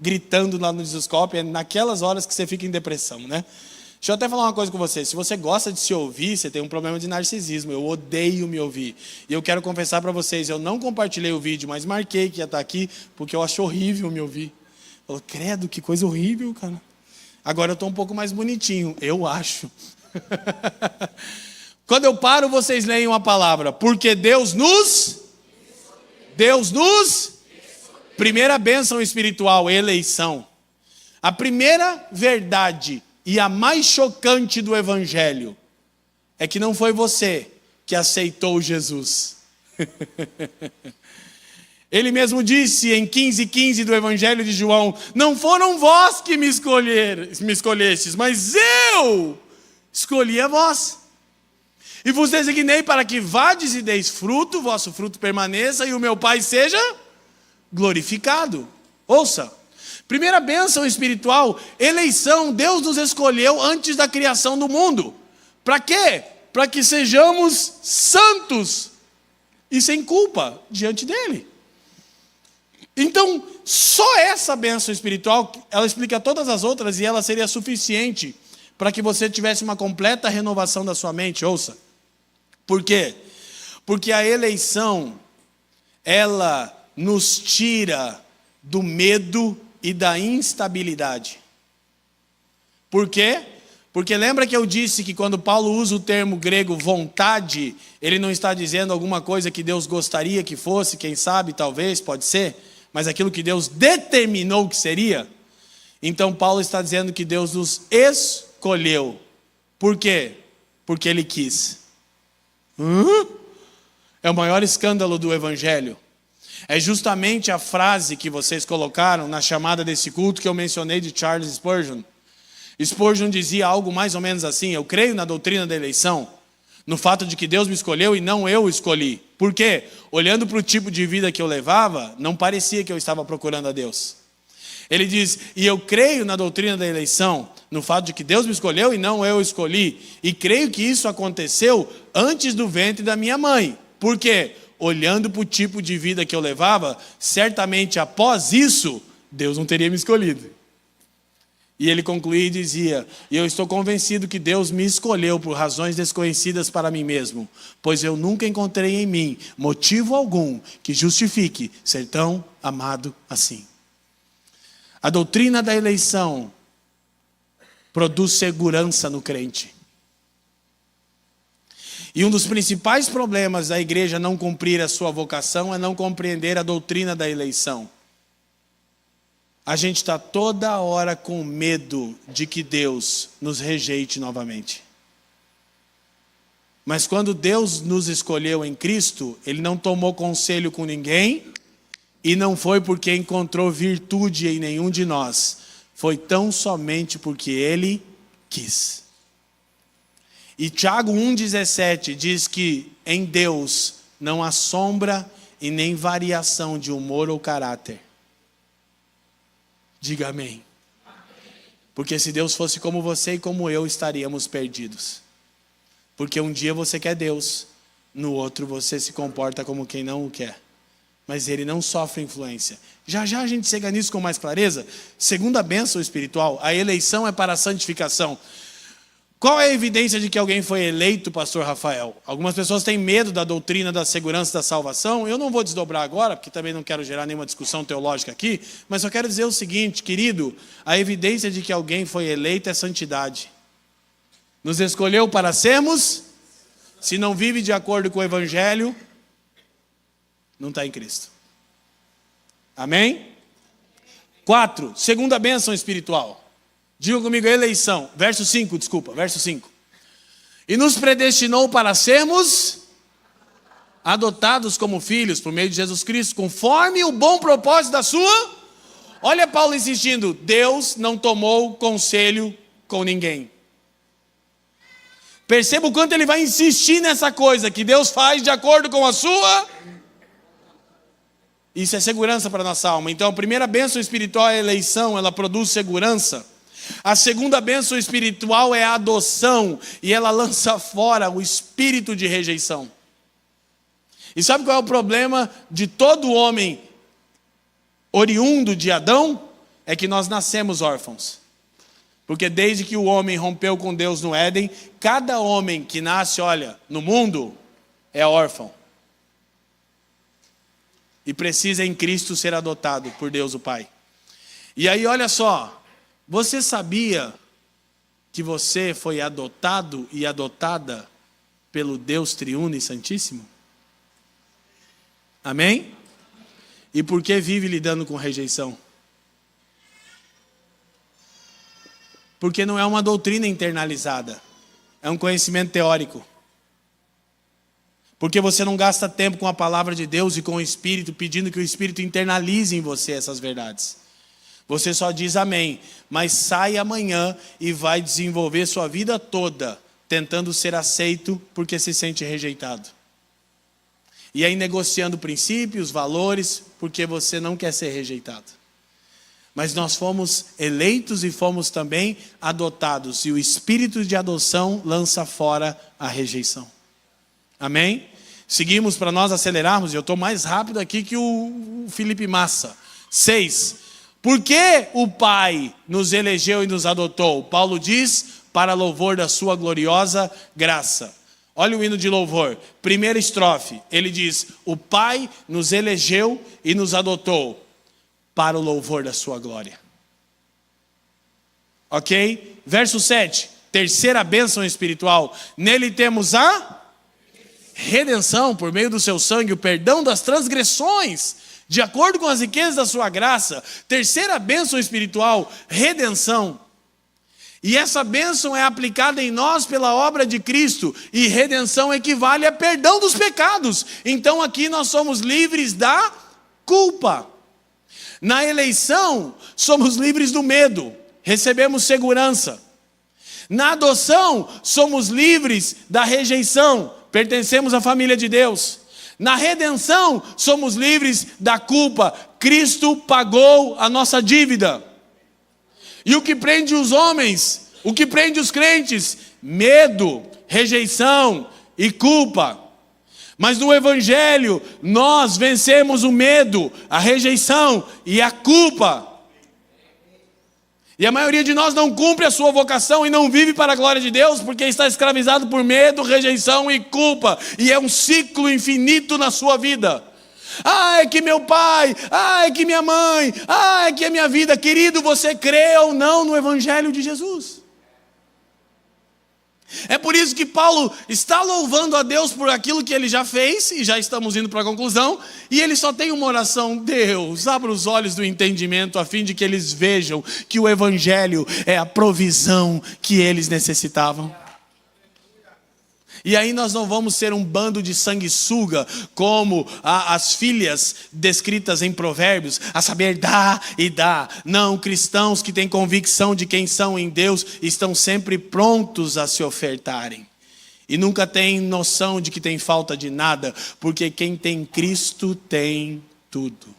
gritando lá no Discoscope, é naquelas horas que você fica em depressão, né? Deixa eu até falar uma coisa com você. Se você gosta de se ouvir, você tem um problema de narcisismo. Eu odeio me ouvir. E eu quero confessar para vocês, eu não compartilhei o vídeo, mas marquei que ia estar aqui, porque eu acho horrível me ouvir. Eu falo, credo, que coisa horrível, cara. Agora eu estou um pouco mais bonitinho, eu acho. Quando eu paro, vocês leem uma palavra. Porque Deus nos... Primeira bênção espiritual, eleição. A primeira verdade e a mais chocante do Evangelho é que não foi você que aceitou Jesus. Ele mesmo disse em 15:15 do Evangelho de João: não foram vós que me escolhestes, mas eu escolhi a vós. E vos designei para que vades e deis fruto, vosso fruto permaneça e o meu Pai seja glorificado. Ouça. Primeira bênção espiritual, eleição. Deus nos escolheu antes da criação do mundo. Para quê? Para que sejamos santos e sem culpa diante dele. Então, só essa bênção espiritual, ela explica todas as outras e ela seria suficiente para que você tivesse uma completa renovação da sua mente. Ouça. Por quê? Porque a eleição, ela nos tira do medo e da instabilidade. Por quê? Porque lembra que eu disse que quando Paulo usa o termo grego vontade, ele não está dizendo alguma coisa que Deus gostaria que fosse, quem sabe, talvez, pode ser, mas aquilo que Deus determinou que seria. Então Paulo está dizendo que Deus nos escolheu. Por quê? Porque ele quis. É o maior escândalo do Evangelho. É justamente a frase que vocês colocaram na chamada desse culto que eu mencionei de Charles Spurgeon. Spurgeon dizia algo mais ou menos assim: eu creio na doutrina da eleição, no fato de que Deus me escolheu e não eu escolhi. Por quê? Olhando para o tipo de vida que eu levava, não parecia que eu estava procurando a Deus. Ele diz, e eu creio na doutrina da eleição, no fato de que Deus me escolheu e não eu escolhi. E creio que isso aconteceu antes do ventre da minha mãe. Por quê? Olhando para o tipo de vida que eu levava, certamente após isso, Deus não teria me escolhido. E ele concluía e dizia, e eu estou convencido que Deus me escolheu por razões desconhecidas para mim mesmo, pois eu nunca encontrei em mim motivo algum que justifique ser tão amado assim. A doutrina da eleição produz segurança no crente. E um dos principais problemas da igreja não cumprir a sua vocação é não compreender a doutrina da eleição. A gente está toda hora com medo de que Deus nos rejeite novamente. Mas quando Deus nos escolheu em Cristo, Ele não tomou conselho com ninguém e não foi porque encontrou virtude em nenhum de nós. Foi tão somente porque Ele quis. E Tiago 1,17 diz que em Deus não há sombra e nem variação de humor ou caráter. Diga amém. Porque se Deus fosse como você e como eu, estaríamos perdidos. Porque um dia você quer Deus, no outro você se comporta como quem não o quer. Mas Ele não sofre influência. Já já a gente chega nisso com mais clareza. Segunda bênção espiritual, a eleição é para a santificação. Qual é a evidência de que alguém foi eleito, pastor Rafael? Algumas pessoas têm medo da doutrina da segurança da salvação. Eu não vou desdobrar agora, porque também não quero gerar nenhuma discussão teológica aqui. Mas só quero dizer o seguinte, querido. A evidência de que alguém foi eleito é santidade. Nos escolheu para sermos, se não vive de acordo com o Evangelho, não está em Cristo. Amém? 4, segunda bênção espiritual. Diga comigo, eleição. Verso 5. E nos predestinou para sermos adotados como filhos por meio de Jesus Cristo, conforme o bom propósito da sua. Olha Paulo insistindo, Deus não tomou conselho com ninguém. Perceba o quanto ele vai insistir nessa coisa, que Deus faz de acordo com a sua. Isso é segurança para a nossa alma. Então a primeira bênção espiritual é a eleição, ela produz segurança. A segunda bênção espiritual é a adoção, e ela lança fora o espírito de rejeição. E sabe qual é o problema de todo homem oriundo de Adão? É que nós nascemos órfãos. Porque desde que o homem rompeu com Deus no Éden, cada homem que nasce, no mundo, é órfão. E precisa em Cristo ser adotado por Deus o Pai. E aí olha só, você sabia que você foi adotado e adotada pelo Deus triuno e santíssimo? Amém? E por que vive lidando com rejeição? Porque não é uma doutrina internalizada, é um conhecimento teórico. Porque você não gasta tempo com a palavra de Deus e com o Espírito, pedindo que o Espírito internalize em você essas verdades. Você só diz amém, mas sai amanhã e vai desenvolver sua vida toda tentando ser aceito porque se sente rejeitado. E aí negociando princípios, valores, porque você não quer ser rejeitado. Mas nós fomos eleitos e fomos também adotados. E o espírito de adoção lança fora a rejeição. Amém? Seguimos para nós acelerarmos. Eu estou mais rápido aqui que o Felipe Massa. 6. Por que o Pai nos elegeu e nos adotou? Paulo diz, para louvor da sua gloriosa graça. Olha o hino de louvor. Primeira estrofe. Ele diz, o Pai nos elegeu e nos adotou para o louvor da sua glória. Ok? Verso 7. Terceira bênção espiritual. Nele temos a redenção por meio do seu sangue, o perdão das transgressões, de acordo com as riquezas da sua graça. Terceira bênção espiritual, redenção. E essa bênção é aplicada em nós pela obra de Cristo. E redenção equivale a perdão dos pecados. Então aqui nós somos livres da culpa. Na eleição, somos livres do medo. Recebemos segurança. Na adoção, somos livres da rejeição. Pertencemos à família de Deus. Na redenção, somos livres da culpa. Cristo pagou a nossa dívida. E o que prende os homens, o que prende os crentes? Medo, rejeição e culpa. Mas no Evangelho, nós vencemos o medo, a rejeição e a culpa. E a maioria de nós não cumpre a sua vocação e não vive para a glória de Deus porque está escravizado por medo, rejeição e culpa. E é um ciclo infinito na sua vida. Ah, é que meu pai, é que minha mãe, é que a minha vida. Querido, você crê ou não no Evangelho de Jesus? É por isso que Paulo está louvando a Deus por aquilo que ele já fez, e já estamos indo para a conclusão, e ele só tem uma oração: Deus, abra os olhos do entendimento, a fim de que eles vejam que o Evangelho é a provisão que eles necessitavam. E aí nós não vamos ser um bando de sanguessuga, como as filhas descritas em Provérbios, a saber, dá e dá. Não, cristãos que têm convicção de quem são em Deus, estão sempre prontos a se ofertarem. E nunca têm noção de que tem falta de nada, porque quem tem Cristo tem tudo.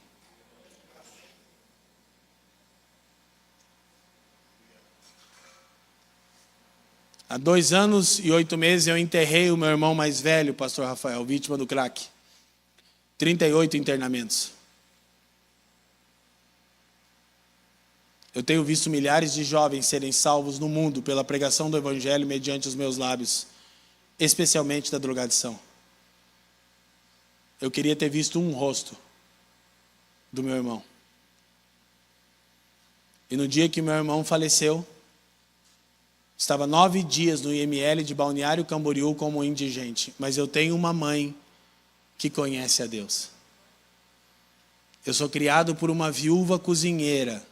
Há 2 anos e 8 meses eu enterrei o meu irmão mais velho, pastor Rafael, vítima do crack. 38 internamentos. Eu tenho visto milhares de jovens serem salvos no mundo pela pregação do Evangelho mediante os meus lábios, especialmente da drogadição. Eu queria ter visto um rosto do meu irmão. E no dia que meu irmão faleceu, estava 9 dias no IML de Balneário Camboriú como indigente. Mas eu tenho uma mãe que conhece a Deus. Eu sou criado por uma viúva cozinheira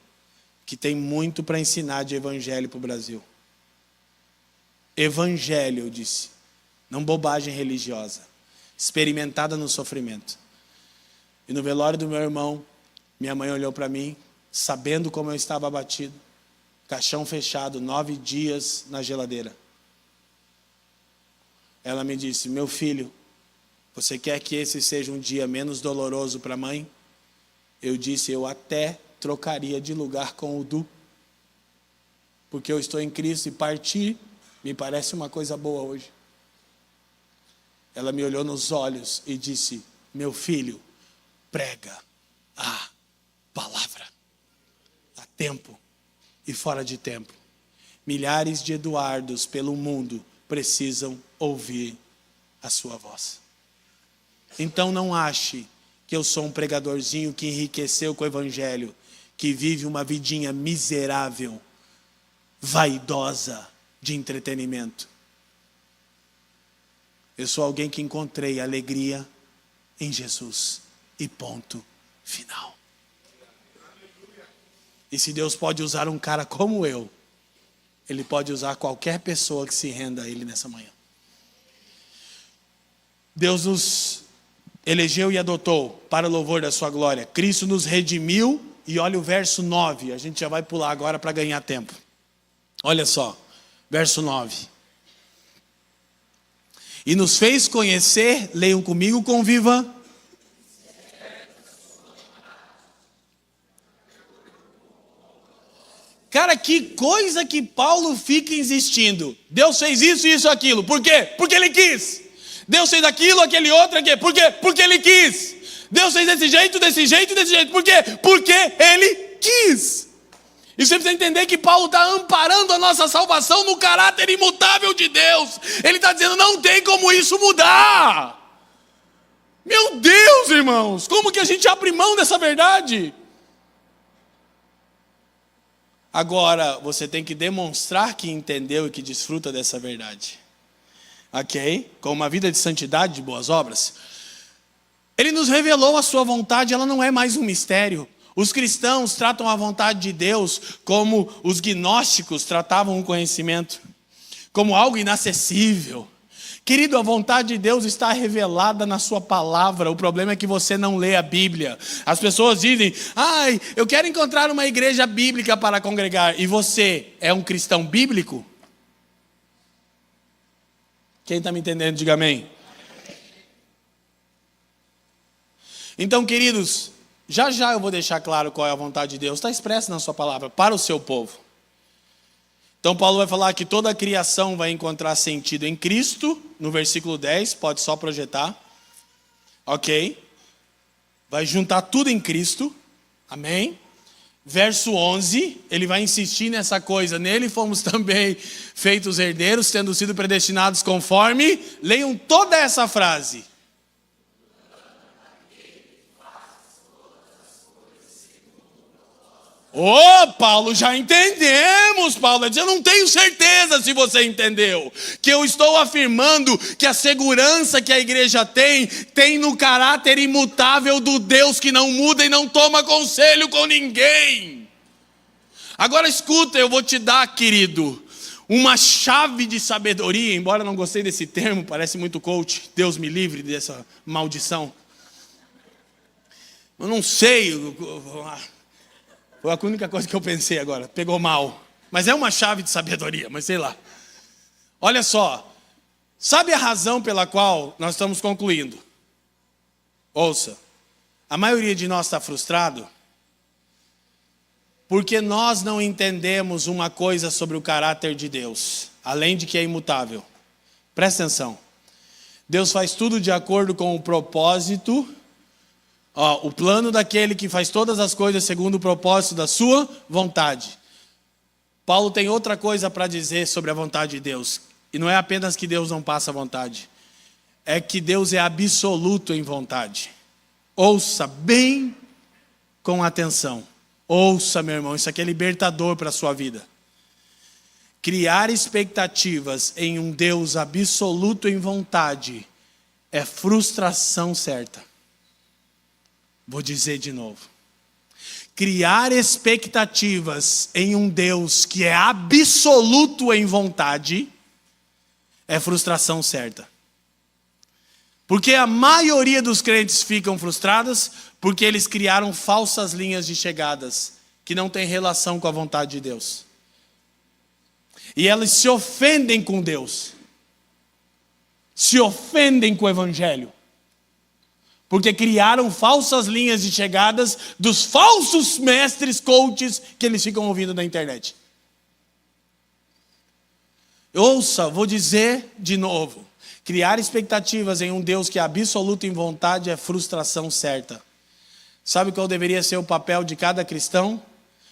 que tem muito para ensinar de evangelho para o Brasil. Evangelho, eu disse. Não bobagem religiosa. Experimentada no sofrimento. E no velório do meu irmão, minha mãe olhou para mim, sabendo como eu estava abatido. Caixão fechado, 9 dias na geladeira. Ela me disse: meu filho, você quer que esse seja um dia menos doloroso para a mãe? Eu disse: eu até trocaria de lugar com o Du. Porque eu estou em Cristo e partir me parece uma coisa boa hoje. Ela me olhou nos olhos e disse: meu filho, prega a palavra. Há tempo e fora de tempo. Milhares de Eduardos pelo mundo precisam ouvir a sua voz. Então não ache que eu sou um pregadorzinho que enriqueceu com o Evangelho, que vive uma vidinha miserável, vaidosa de entretenimento. Eu sou alguém que encontrei alegria em Jesus. E ponto final. E se Deus pode usar um cara como eu, Ele pode usar qualquer pessoa que se renda a Ele nessa manhã. Deus nos elegeu e adotou para o louvor da sua glória. Cristo nos redimiu, e olha o verso 9. A gente já vai pular agora para ganhar tempo. Olha só, verso 9. E nos fez conhecer, leiam comigo, conviva. Cara, que coisa que Paulo fica insistindo. Deus fez isso, isso, aquilo. Por quê? Porque Ele quis. Deus fez aquilo, aquele outro, aqui. Por quê? Porque Ele quis. Deus fez desse jeito, desse jeito, desse jeito. Por quê? Porque Ele quis. E você precisa entender que Paulo está amparando a nossa salvação no caráter imutável de Deus. Ele está dizendo: não tem como isso mudar. Meu Deus, irmãos, como que a gente abre mão dessa verdade? Agora, você tem que demonstrar que entendeu e que desfruta dessa verdade. Ok? Com uma vida de santidade, de boas obras. Ele nos revelou a sua vontade, ela não é mais um mistério. Os cristãos tratam a vontade de Deus como os gnósticos tratavam o conhecimento. Como algo inacessível. Querido, a vontade de Deus está revelada na sua palavra. O problema é que você não lê a Bíblia. As pessoas dizem: ai, eu quero encontrar uma igreja bíblica para congregar. E você é um cristão bíblico? Quem está me entendendo, diga amém. Então, queridos, já já eu vou deixar claro qual é a vontade de Deus. Está expressa na sua palavra, para o seu povo. Então Paulo vai falar que toda a criação vai encontrar sentido em Cristo, no versículo 10, pode só projetar. Ok? Vai juntar tudo em Cristo, amém? Verso 11, ele vai insistir nessa coisa: nele fomos também feitos herdeiros, tendo sido predestinados conforme. Leiam toda essa frase. Ô, Paulo, já entendemos, Paulo. Eu não tenho certeza se você entendeu. Que eu estou afirmando que a segurança que a igreja tem no caráter imutável do Deus que não muda e não toma conselho com ninguém. Agora escuta, eu vou te dar, querido, uma chave de sabedoria, embora eu não gostei desse termo, parece muito coach. Deus me livre dessa maldição. Eu não sei... Foi a única coisa que eu pensei agora, pegou mal. Mas é uma chave de sabedoria, mas sei lá. Olha só, sabe a razão pela qual nós estamos concluindo? Ouça, a maioria de nós está frustrado porque nós não entendemos uma coisa sobre o caráter de Deus, além de que é imutável. Presta atenção, Deus faz tudo de acordo com o propósito. O plano daquele que faz todas as coisas segundo o propósito da sua vontade. Paulo tem outra coisa para dizer sobre a vontade de Deus. E não é apenas que Deus não passa vontade. É que Deus é absoluto em vontade. Ouça bem com atenção. Ouça, meu irmão, isso aqui é libertador para a sua vida. Criar expectativas em um Deus absoluto em vontade é frustração certa. Vou dizer de novo. Criar expectativas em um Deus que é absoluto em vontade é frustração certa. Porque a maioria dos crentes ficam frustrados porque eles criaram falsas linhas de chegadas que não têm relação com a vontade de Deus. E elas se ofendem com Deus. Se ofendem com o Evangelho. Porque criaram falsas linhas de chegadas dos falsos mestres coaches que eles ficam ouvindo na internet. Ouça, vou dizer de novo. Criar expectativas em um Deus que é absoluto em vontade é frustração certa. Sabe qual deveria ser o papel de cada cristão?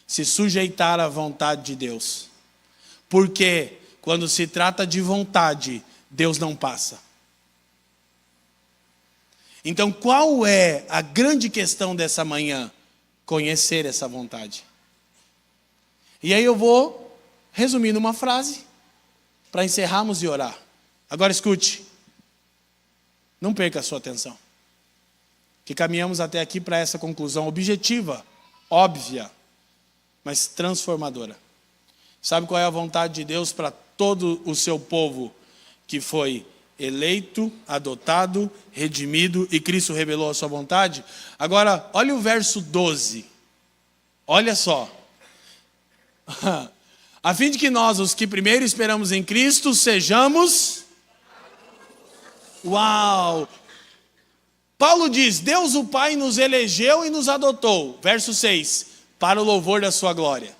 Se sujeitar à vontade de Deus. Porque quando se trata de vontade, Deus não passa. Então, qual é a grande questão dessa manhã? Conhecer essa vontade. E aí eu vou resumir numa frase, para encerrarmos e orar. Agora escute. Não perca a sua atenção. Que caminhamos até aqui para essa conclusão objetiva, óbvia, mas transformadora. Sabe qual é a vontade de Deus para todo o seu povo que foi eleito, adotado, redimido e Cristo revelou a sua vontade? Agora, olha o verso 12. Olha só. A fim de que nós, os que primeiro esperamos em Cristo, sejamos... Uau! Paulo diz, Deus o Pai nos elegeu e nos adotou. Verso 6, para o louvor da sua glória.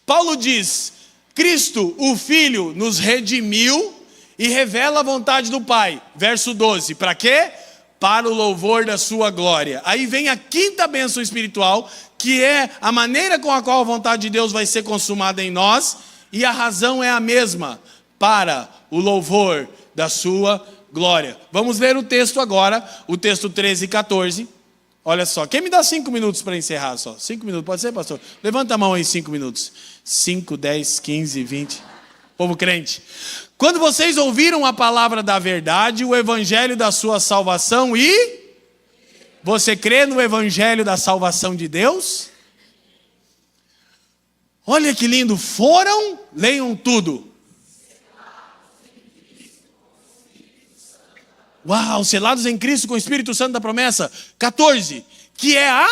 Paulo diz, Cristo, o Filho, nos redimiu e revela a vontade do Pai. Verso 12, para quê? Para o louvor da sua glória. Aí vem a quinta bênção espiritual, que é a maneira com a qual a vontade de Deus vai ser consumada em nós, e a razão é a mesma, para o louvor da sua glória. Vamos ler o texto agora, o texto 13 e 14. Olha só, quem me dá 5 minutos para encerrar só? 5 minutos, pode ser, pastor? Levanta a mão aí, 5 minutos. 5, 10, 15, 20. Povo crente. Quando vocês ouviram a palavra da verdade, o evangelho da sua salvação e... Você crê no evangelho da salvação de Deus? Olha que lindo. Foram, leiam tudo. Uau, selados em Cristo com o Espírito Santo da promessa. 14. Que é a...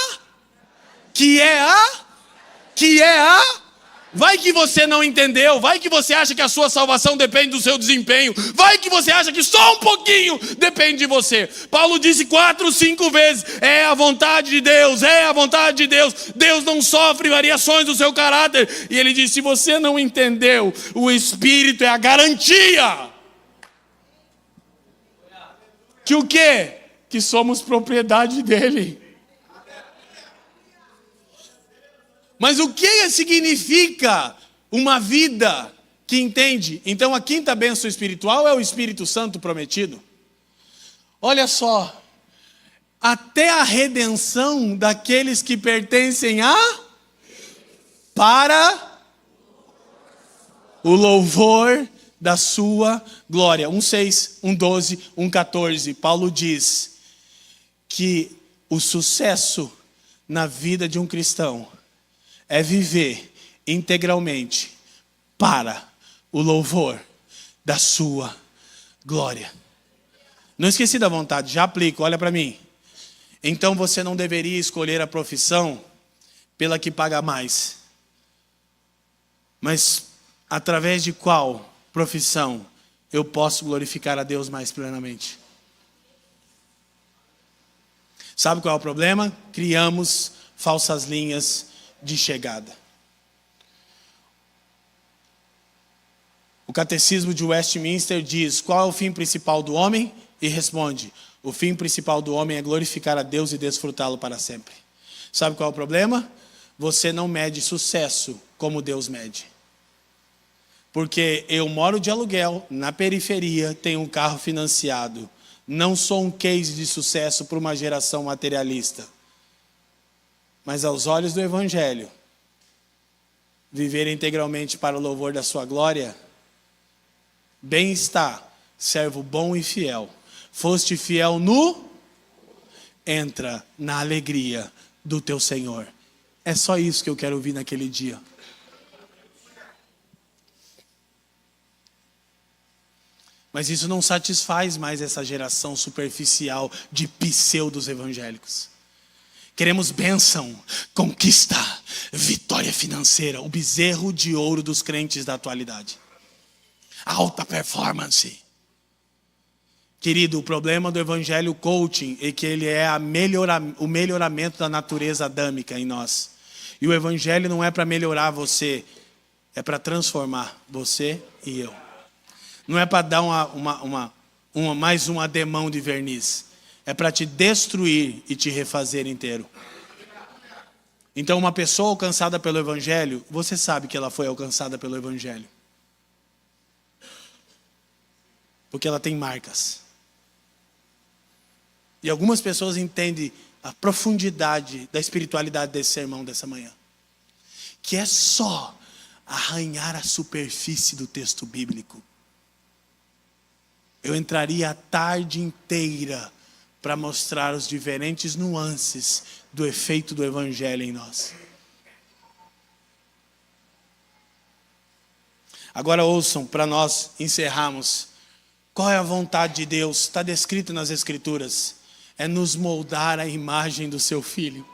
Vai que você não entendeu, vai que você acha que a sua salvação depende do seu desempenho, vai que você acha que só um pouquinho depende de você. Paulo disse 4, 5 vezes, é a vontade de Deus, é a vontade de Deus. Deus não sofre variações do seu caráter. E ele disse, se você não entendeu, o Espírito é a garantia. Que o quê? Que somos propriedade dele. Mas o que significa uma vida que entende? Então a quinta bênção espiritual é o Espírito Santo prometido. Olha só, até a redenção daqueles que pertencem a... para o louvor da sua glória. 1:6, 1:12, 1:14. Paulo diz que o sucesso na vida de um cristão é viver integralmente para o louvor da sua glória. Não esqueci da vontade, já aplico, olha para mim. Então você não deveria escolher a profissão pela que paga mais. Mas através de qual profissão eu posso glorificar a Deus mais plenamente? Sabe qual é o problema? Criamos falsas linhas de chegada. O Catecismo de Westminster diz: qual é o fim principal do homem? E responde: o fim principal do homem é glorificar a Deus e desfrutá-lo para sempre. Sabe qual é o problema? Você não mede sucesso como Deus mede. Porque eu moro de aluguel, na periferia, tenho um carro financiado. Não sou um case de sucesso para uma geração materialista. Mas aos olhos do Evangelho, viver integralmente para o louvor da sua glória, bem está, servo bom e fiel. Foste fiel no... entra na alegria do teu Senhor. É só isso que eu quero ouvir naquele dia. Mas isso não satisfaz mais essa geração superficial de pseudos evangélicos. Queremos bênção, conquista, vitória financeira, o bezerro de ouro dos crentes da atualidade. Alta performance. Querido, o problema do evangelho coaching é que ele é o melhoramento da natureza adâmica em nós. E o evangelho não é para melhorar você, é para transformar você e eu. Não é para dar mais um ademão de verniz. É para te destruir e te refazer inteiro. Então uma pessoa alcançada pelo evangelho, você sabe que ela foi alcançada pelo evangelho. Porque ela tem marcas. E algumas pessoas entendem a profundidade da espiritualidade desse sermão dessa manhã. Que é só arranhar a superfície do texto bíblico. Eu entraria a tarde inteira para mostrar os diferentes nuances do efeito do evangelho em nós. Agora ouçam, para nós encerrarmos. Qual é a vontade de Deus? Está descrito nas Escrituras. É nos moldar à imagem do seu Filho.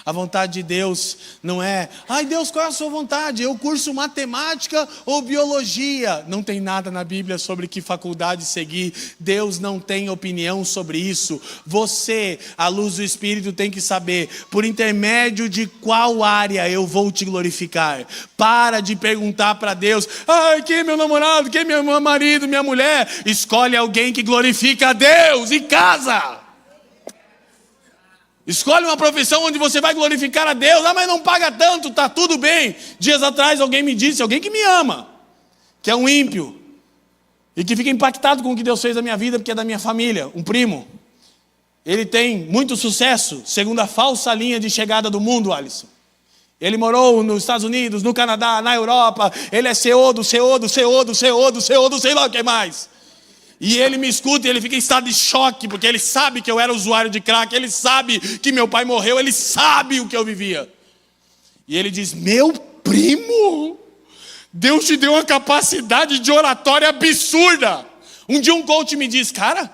A vontade de Deus não é: ai Deus, qual é a sua vontade? Eu curso matemática ou biologia? Não tem nada na Bíblia sobre que faculdade seguir. Deus não tem opinião sobre isso. Você, à luz do Espírito, tem que saber por intermédio de qual área eu vou te glorificar. Para de perguntar para Deus: ai, quem é meu namorado? Quem é meu marido, minha mulher? Escolhe alguém que glorifica a Deus e casa. Escolhe uma profissão onde você vai glorificar a Deus. Ah, mas não paga tanto, tá tudo bem. Dias atrás alguém me disse, alguém que me ama, que é um ímpio, e que fica impactado com o que Deus fez na minha vida, porque é da minha família, um primo. Ele tem muito sucesso, segundo a falsa linha de chegada do mundo, Alisson. Ele morou nos Estados Unidos, no Canadá, na Europa. Ele é CEO do sei lá o que mais. E ele me escuta e ele fica em estado de choque, porque ele sabe que eu era usuário de crack, ele sabe que meu pai morreu, ele sabe o que eu vivia. E ele diz: meu primo, Deus te deu uma capacidade de oratória absurda. Um dia um coach me diz: cara,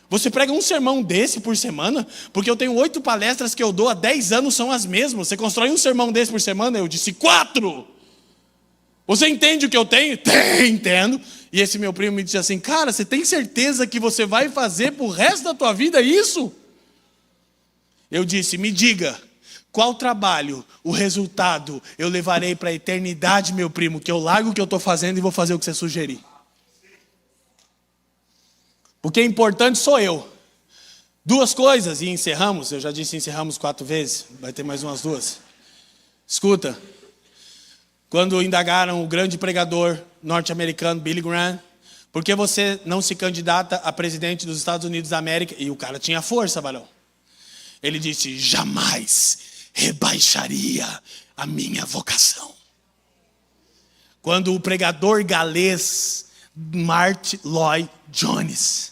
você prega um sermão desse por semana? Porque eu tenho 8 palestras que eu dou há 10 anos, são as mesmas. Você constrói um sermão desse por semana? Eu disse: 4. Você entende o que eu tenho? Entendo. E esse meu primo me disse assim: cara, você tem certeza que você vai fazer pro resto da tua vida isso? Eu disse: me diga, qual trabalho, o resultado eu levarei para a eternidade, meu primo, que eu largo o que eu estou fazendo e vou fazer o que você sugerir. Porque é importante sou eu. 2 coisas e encerramos. Eu já disse encerramos 4 vezes, vai ter mais umas 2. Escuta. Quando indagaram o grande pregador norte-americano Billy Graham, por que você não se candidata a presidente dos Estados Unidos da América? E o cara tinha força, varão. Ele disse: jamais rebaixaria a minha vocação. Quando o pregador galês Martyn Lloyd-Jones,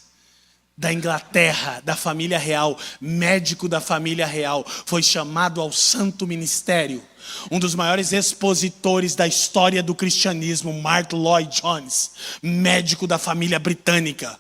da Inglaterra, da família real, médico da família real, foi chamado ao santo ministério, um dos maiores expositores da história do cristianismo, Martyn Lloyd-Jones, médico da família britânica,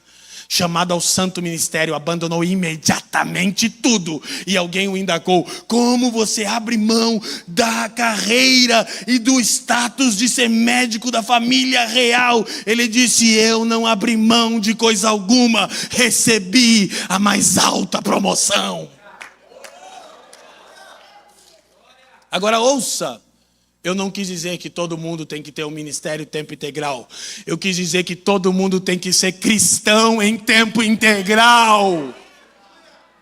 chamado ao santo ministério, abandonou imediatamente tudo. E alguém o indagou: como você abre mão da carreira e do status de ser médico da família real? Ele disse: eu não abri mão de coisa alguma, recebi a mais alta promoção. Agora ouça, eu não quis dizer que todo mundo tem que ter um ministério tempo integral. Eu quis dizer que todo mundo tem que ser cristão em tempo integral.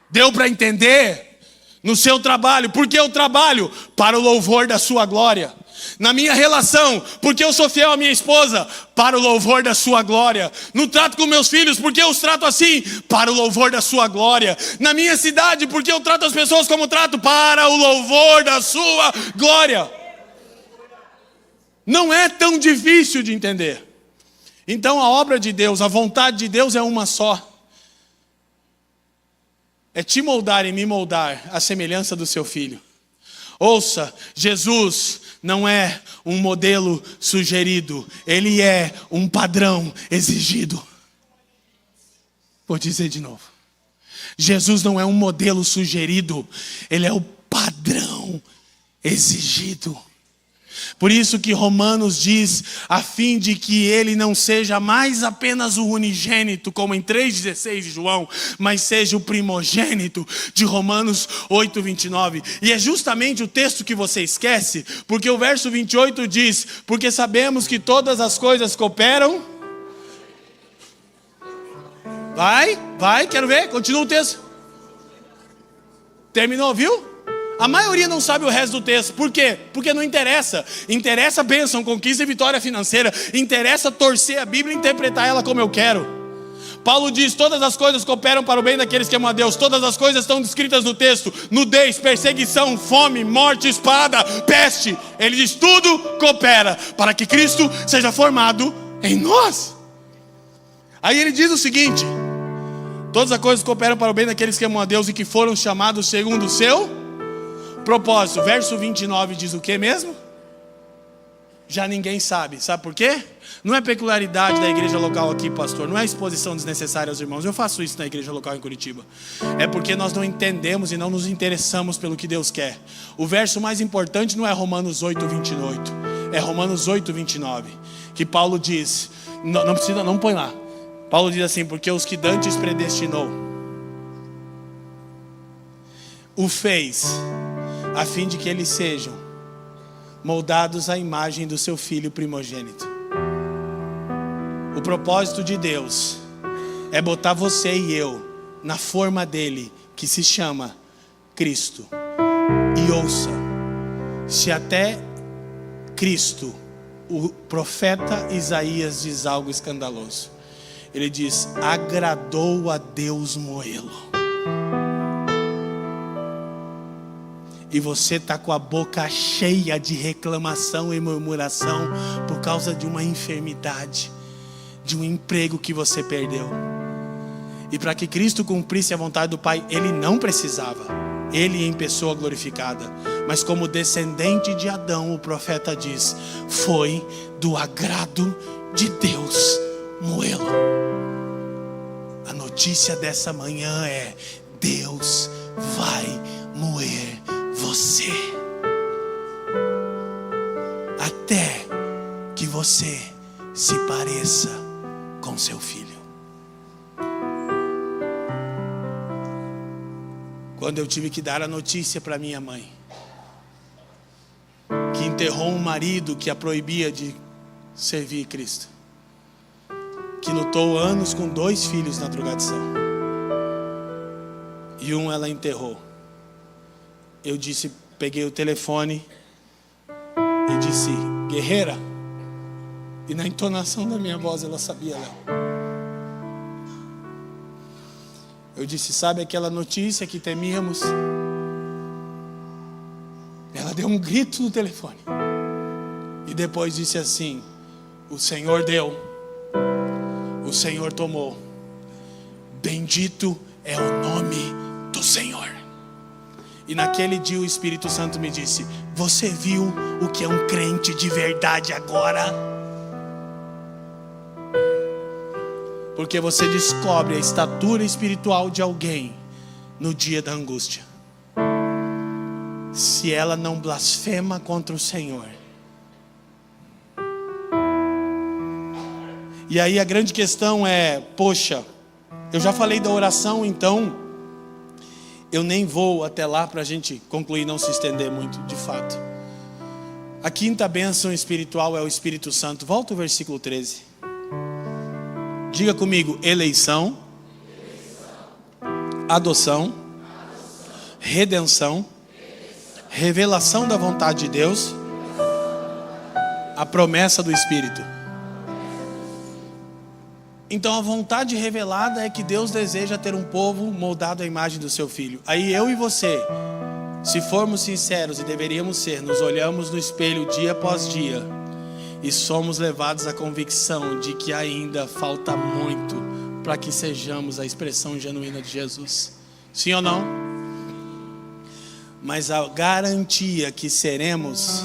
Deu para entender? No seu trabalho. Por que eu trabalho? Para o louvor da sua glória. Na minha relação, porque eu sou fiel à minha esposa, para o louvor da sua glória. No trato com meus filhos, porque eu os trato assim, para o louvor da sua glória. Na minha cidade, porque eu trato as pessoas como trato, para o louvor da sua glória. Não é tão difícil de entender. Então a obra de Deus, a vontade de Deus é uma só. É te moldar e me moldar à semelhança do seu filho. Ouça, Jesus não é um modelo sugerido, ele é um padrão exigido. Vou dizer de novo. Jesus não é um modelo sugerido, ele é o padrão exigido. Por isso que Romanos diz, a fim de que ele não seja mais apenas o unigênito, como em 3,16 de João, mas seja o primogênito, de Romanos 8,29. E é justamente o texto que você esquece, porque o verso 28 diz: porque sabemos que todas as coisas cooperam. Vai, quero ver, continua o texto. Terminou, viu? A maioria não sabe o resto do texto. Por quê? Porque não interessa. Interessa bênção, conquista e vitória financeira. Interessa torcer a Bíblia e interpretar ela como eu quero. Paulo diz: todas as coisas cooperam para o bem daqueles que amam a Deus. Todas as coisas estão descritas no texto: nudez, perseguição, fome, morte, espada, peste. Ele diz: tudo coopera para que Cristo seja formado em nós. Aí ele diz o seguinte: todas as coisas cooperam para o bem daqueles que amam a Deus e que foram chamados segundo o seu propósito. Verso 29 diz o que mesmo? Já ninguém sabe. Sabe por quê? Não é peculiaridade da igreja local aqui, pastor. Não é exposição desnecessária aos irmãos. Eu faço isso na igreja local em Curitiba. É porque nós não entendemos e não nos interessamos pelo que Deus quer. O verso mais importante não é Romanos 8:28. É Romanos 8:29. Que Paulo diz, não precisa, não põe lá. Paulo diz assim: porque os que dantes predestinou, o fez a fim de que eles sejam moldados à imagem do seu filho primogênito. O propósito de Deus é botar você e eu na forma dele, que se chama Cristo. E ouça, se até Cristo, o profeta Isaías diz algo escandaloso. Ele diz: agradou a Deus moê-lo. E você está com a boca cheia de reclamação e murmuração por causa de uma enfermidade, de um emprego que você perdeu. E para que Cristo cumprisse a vontade do Pai, Ele não precisava. Ele em pessoa glorificada. Mas como descendente de Adão, o profeta diz: foi do agrado de Deus moê-lo. A notícia dessa manhã é: Deus vai moer você, até que você se pareça com seu filho. Quando eu tive que dar a notícia para minha mãe, que enterrou um marido que a proibia de servir Cristo, que lutou anos com 2 filhos na drogadição, e um ela enterrou, eu disse, peguei o telefone e disse: guerreira. E na entonação da minha voz ela sabia, Léo. Eu disse: sabe aquela notícia que temíamos? Ela deu um grito no telefone. E depois disse assim: o Senhor deu, o Senhor tomou. Bendito é o nome do Senhor. E naquele dia o Espírito Santo me disse: você viu o que é um crente de verdade agora? Porque você descobre a estatura espiritual de alguém no dia da angústia. Se ela não blasfema contra o Senhor. E aí a grande questão é: poxa, eu já falei da oração, então eu nem vou até lá para a gente concluir, não se estender muito, de fato. A quinta bênção espiritual é o Espírito Santo. Volta o versículo 13. Diga comigo: eleição, adoção, redenção, revelação da vontade de Deus, a promessa do Espírito. Então a vontade revelada é que Deus deseja ter um povo moldado à imagem do seu Filho. Aí eu e você, se formos sinceros, e deveríamos ser, nos olhamos no espelho dia após dia e somos levados à convicção de que ainda falta muito para que sejamos a expressão genuína de Jesus. Sim ou não? Mas a garantia que seremos...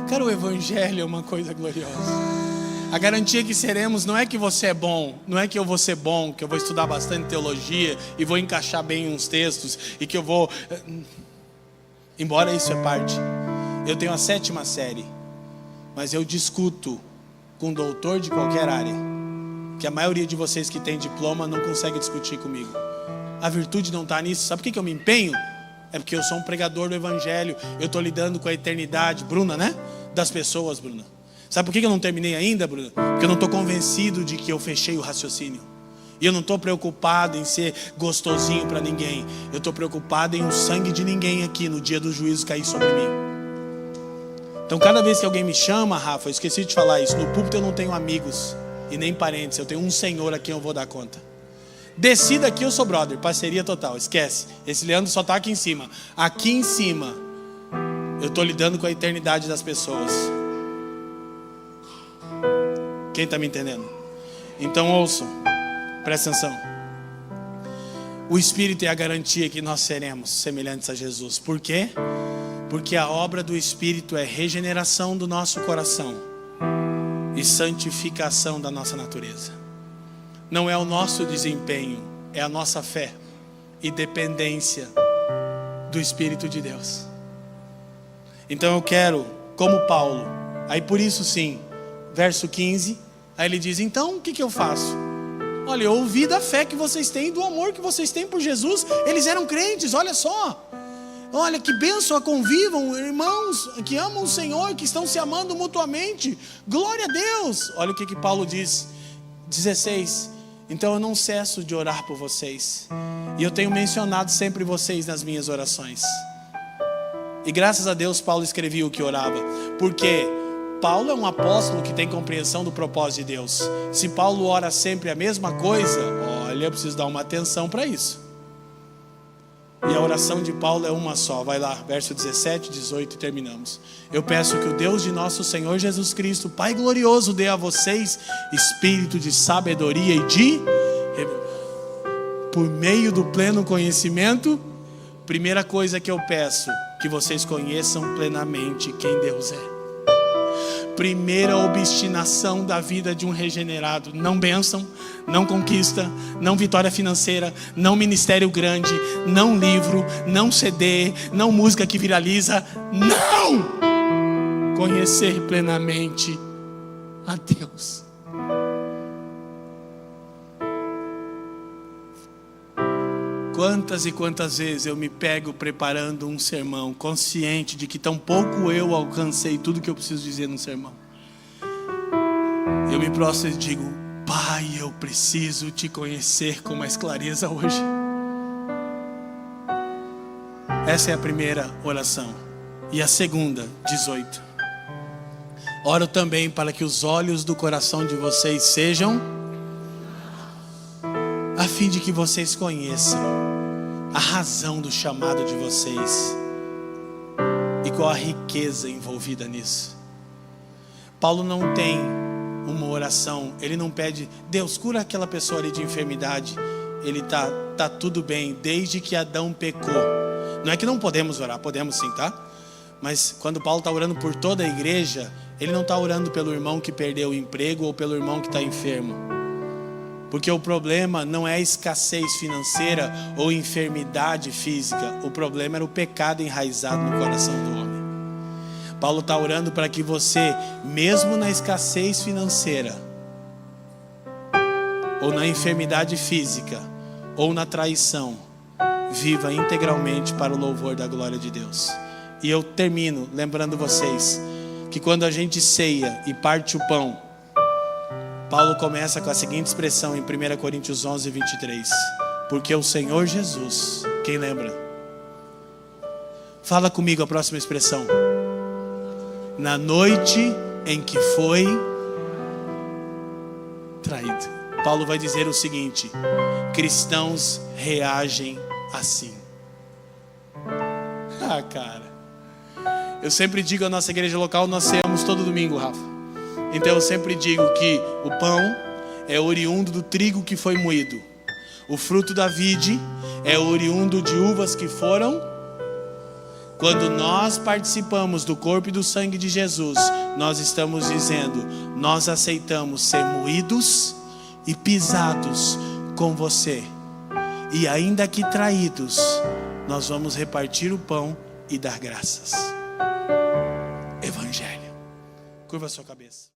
Cara, o Evangelho é uma coisa gloriosa. A garantia que seremos não é que você é bom, não é que eu vou ser bom, que eu vou estudar bastante teologia e vou encaixar bem uns textos e que eu vou... Embora isso é parte. Eu tenho a 7ª série, mas eu discuto com um doutor de qualquer área, que a maioria de vocês que tem diploma não consegue discutir comigo. A virtude não está nisso. Sabe por que eu me empenho? É porque eu sou um pregador do Evangelho. Eu estou lidando com a eternidade, Bruna, né? Das pessoas, Bruna. Sabe por que eu não terminei ainda, Bruna? Porque eu não estou convencido de que eu fechei o raciocínio. E eu não estou preocupado em ser gostosinho para ninguém. Eu estou preocupado em o sangue de ninguém aqui no dia do juízo cair sobre mim. Então cada vez que alguém me chama, Rafa, eu esqueci de te falar isso, no púlpito eu não tenho amigos e nem parentes. Eu tenho um Senhor a quem eu vou dar conta. Desci daqui, eu sou brother, parceria total, esquece. Esse Leandro só está aqui em cima. Aqui em cima eu estou lidando com a eternidade das pessoas. Quem está me entendendo? Então ouçam, presta atenção. O Espírito é a garantia que nós seremos semelhantes a Jesus. Por quê? Porque a obra do Espírito é regeneração do nosso coração e santificação da nossa natureza. Não é o nosso desempenho, é a nossa fé e dependência do Espírito de Deus. Então eu quero, como Paulo, aí por isso sim, verso 15, aí ele diz: então o que eu faço? Olha, eu ouvi da fé que vocês têm, do amor que vocês têm por Jesus. Eles eram crentes, olha só. Olha que bênção, convivam, irmãos que amam o Senhor, que estão se amando mutuamente. Glória a Deus. Olha o que Paulo diz, 16. Então eu não cesso de orar por vocês. E eu tenho mencionado sempre vocês nas minhas orações. E graças a Deus Paulo escrevia o que orava. Porque Paulo é um apóstolo que tem compreensão do propósito de Deus. Se Paulo ora sempre a mesma coisa, olha, eu preciso dar uma atenção para isso. E a oração de Paulo é uma só. Vai lá, verso 17, 18 e terminamos. Eu peço que o Deus de nosso Senhor Jesus Cristo, Pai glorioso, dê a vocês espírito de sabedoria e de... por meio do pleno conhecimento. Primeira coisa que eu peço, que vocês conheçam plenamente quem Deus é. Primeira obstinação da vida de um regenerado: não bênção, não conquista, não vitória financeira, não ministério grande, não livro, não CD, não música que viraliza. Não! Conhecer plenamente a Deus. Quantas e quantas vezes eu me pego preparando um sermão, consciente de que tão pouco eu alcancei tudo que eu preciso dizer no sermão. Eu me prostro e digo: Pai, eu preciso te conhecer com mais clareza hoje. Essa é a primeira oração. E a segunda, 18. Oro também para que os olhos do coração de vocês sejam, a fim de que vocês conheçam a razão do chamado de vocês e qual a riqueza envolvida nisso. Paulo não tem uma oração, ele não pede, Deus, cura aquela pessoa ali de enfermidade. Ele tá tudo bem, desde que Adão pecou. Não é que não podemos orar, podemos sim, tá? Mas quando Paulo está orando por toda a igreja, ele não está orando pelo irmão que perdeu o emprego ou pelo irmão que está enfermo. Porque o problema não é a escassez financeira ou enfermidade física. O problema era o pecado enraizado no coração do homem. Paulo está orando para que você, mesmo na escassez financeira, ou na enfermidade física, ou na traição, viva integralmente para o louvor da glória de Deus. E eu termino lembrando vocês que quando a gente ceia e parte o pão, Paulo começa com a seguinte expressão em 1 Coríntios 11, 23. Porque o Senhor Jesus, quem lembra? Fala comigo a próxima expressão. Na noite em que foi traído. Paulo vai dizer o seguinte: cristãos reagem assim. Cara, eu sempre digo à nossa igreja local, nós ceamos todo domingo, Rafa. Então eu sempre digo que o pão é oriundo do trigo que foi moído. O fruto da vide é oriundo de uvas que foram. Quando nós participamos do corpo e do sangue de Jesus, nós estamos dizendo, nós aceitamos ser moídos e pisados com você. E ainda que traídos, nós vamos repartir o pão e dar graças. Evangelho. Curva a sua cabeça.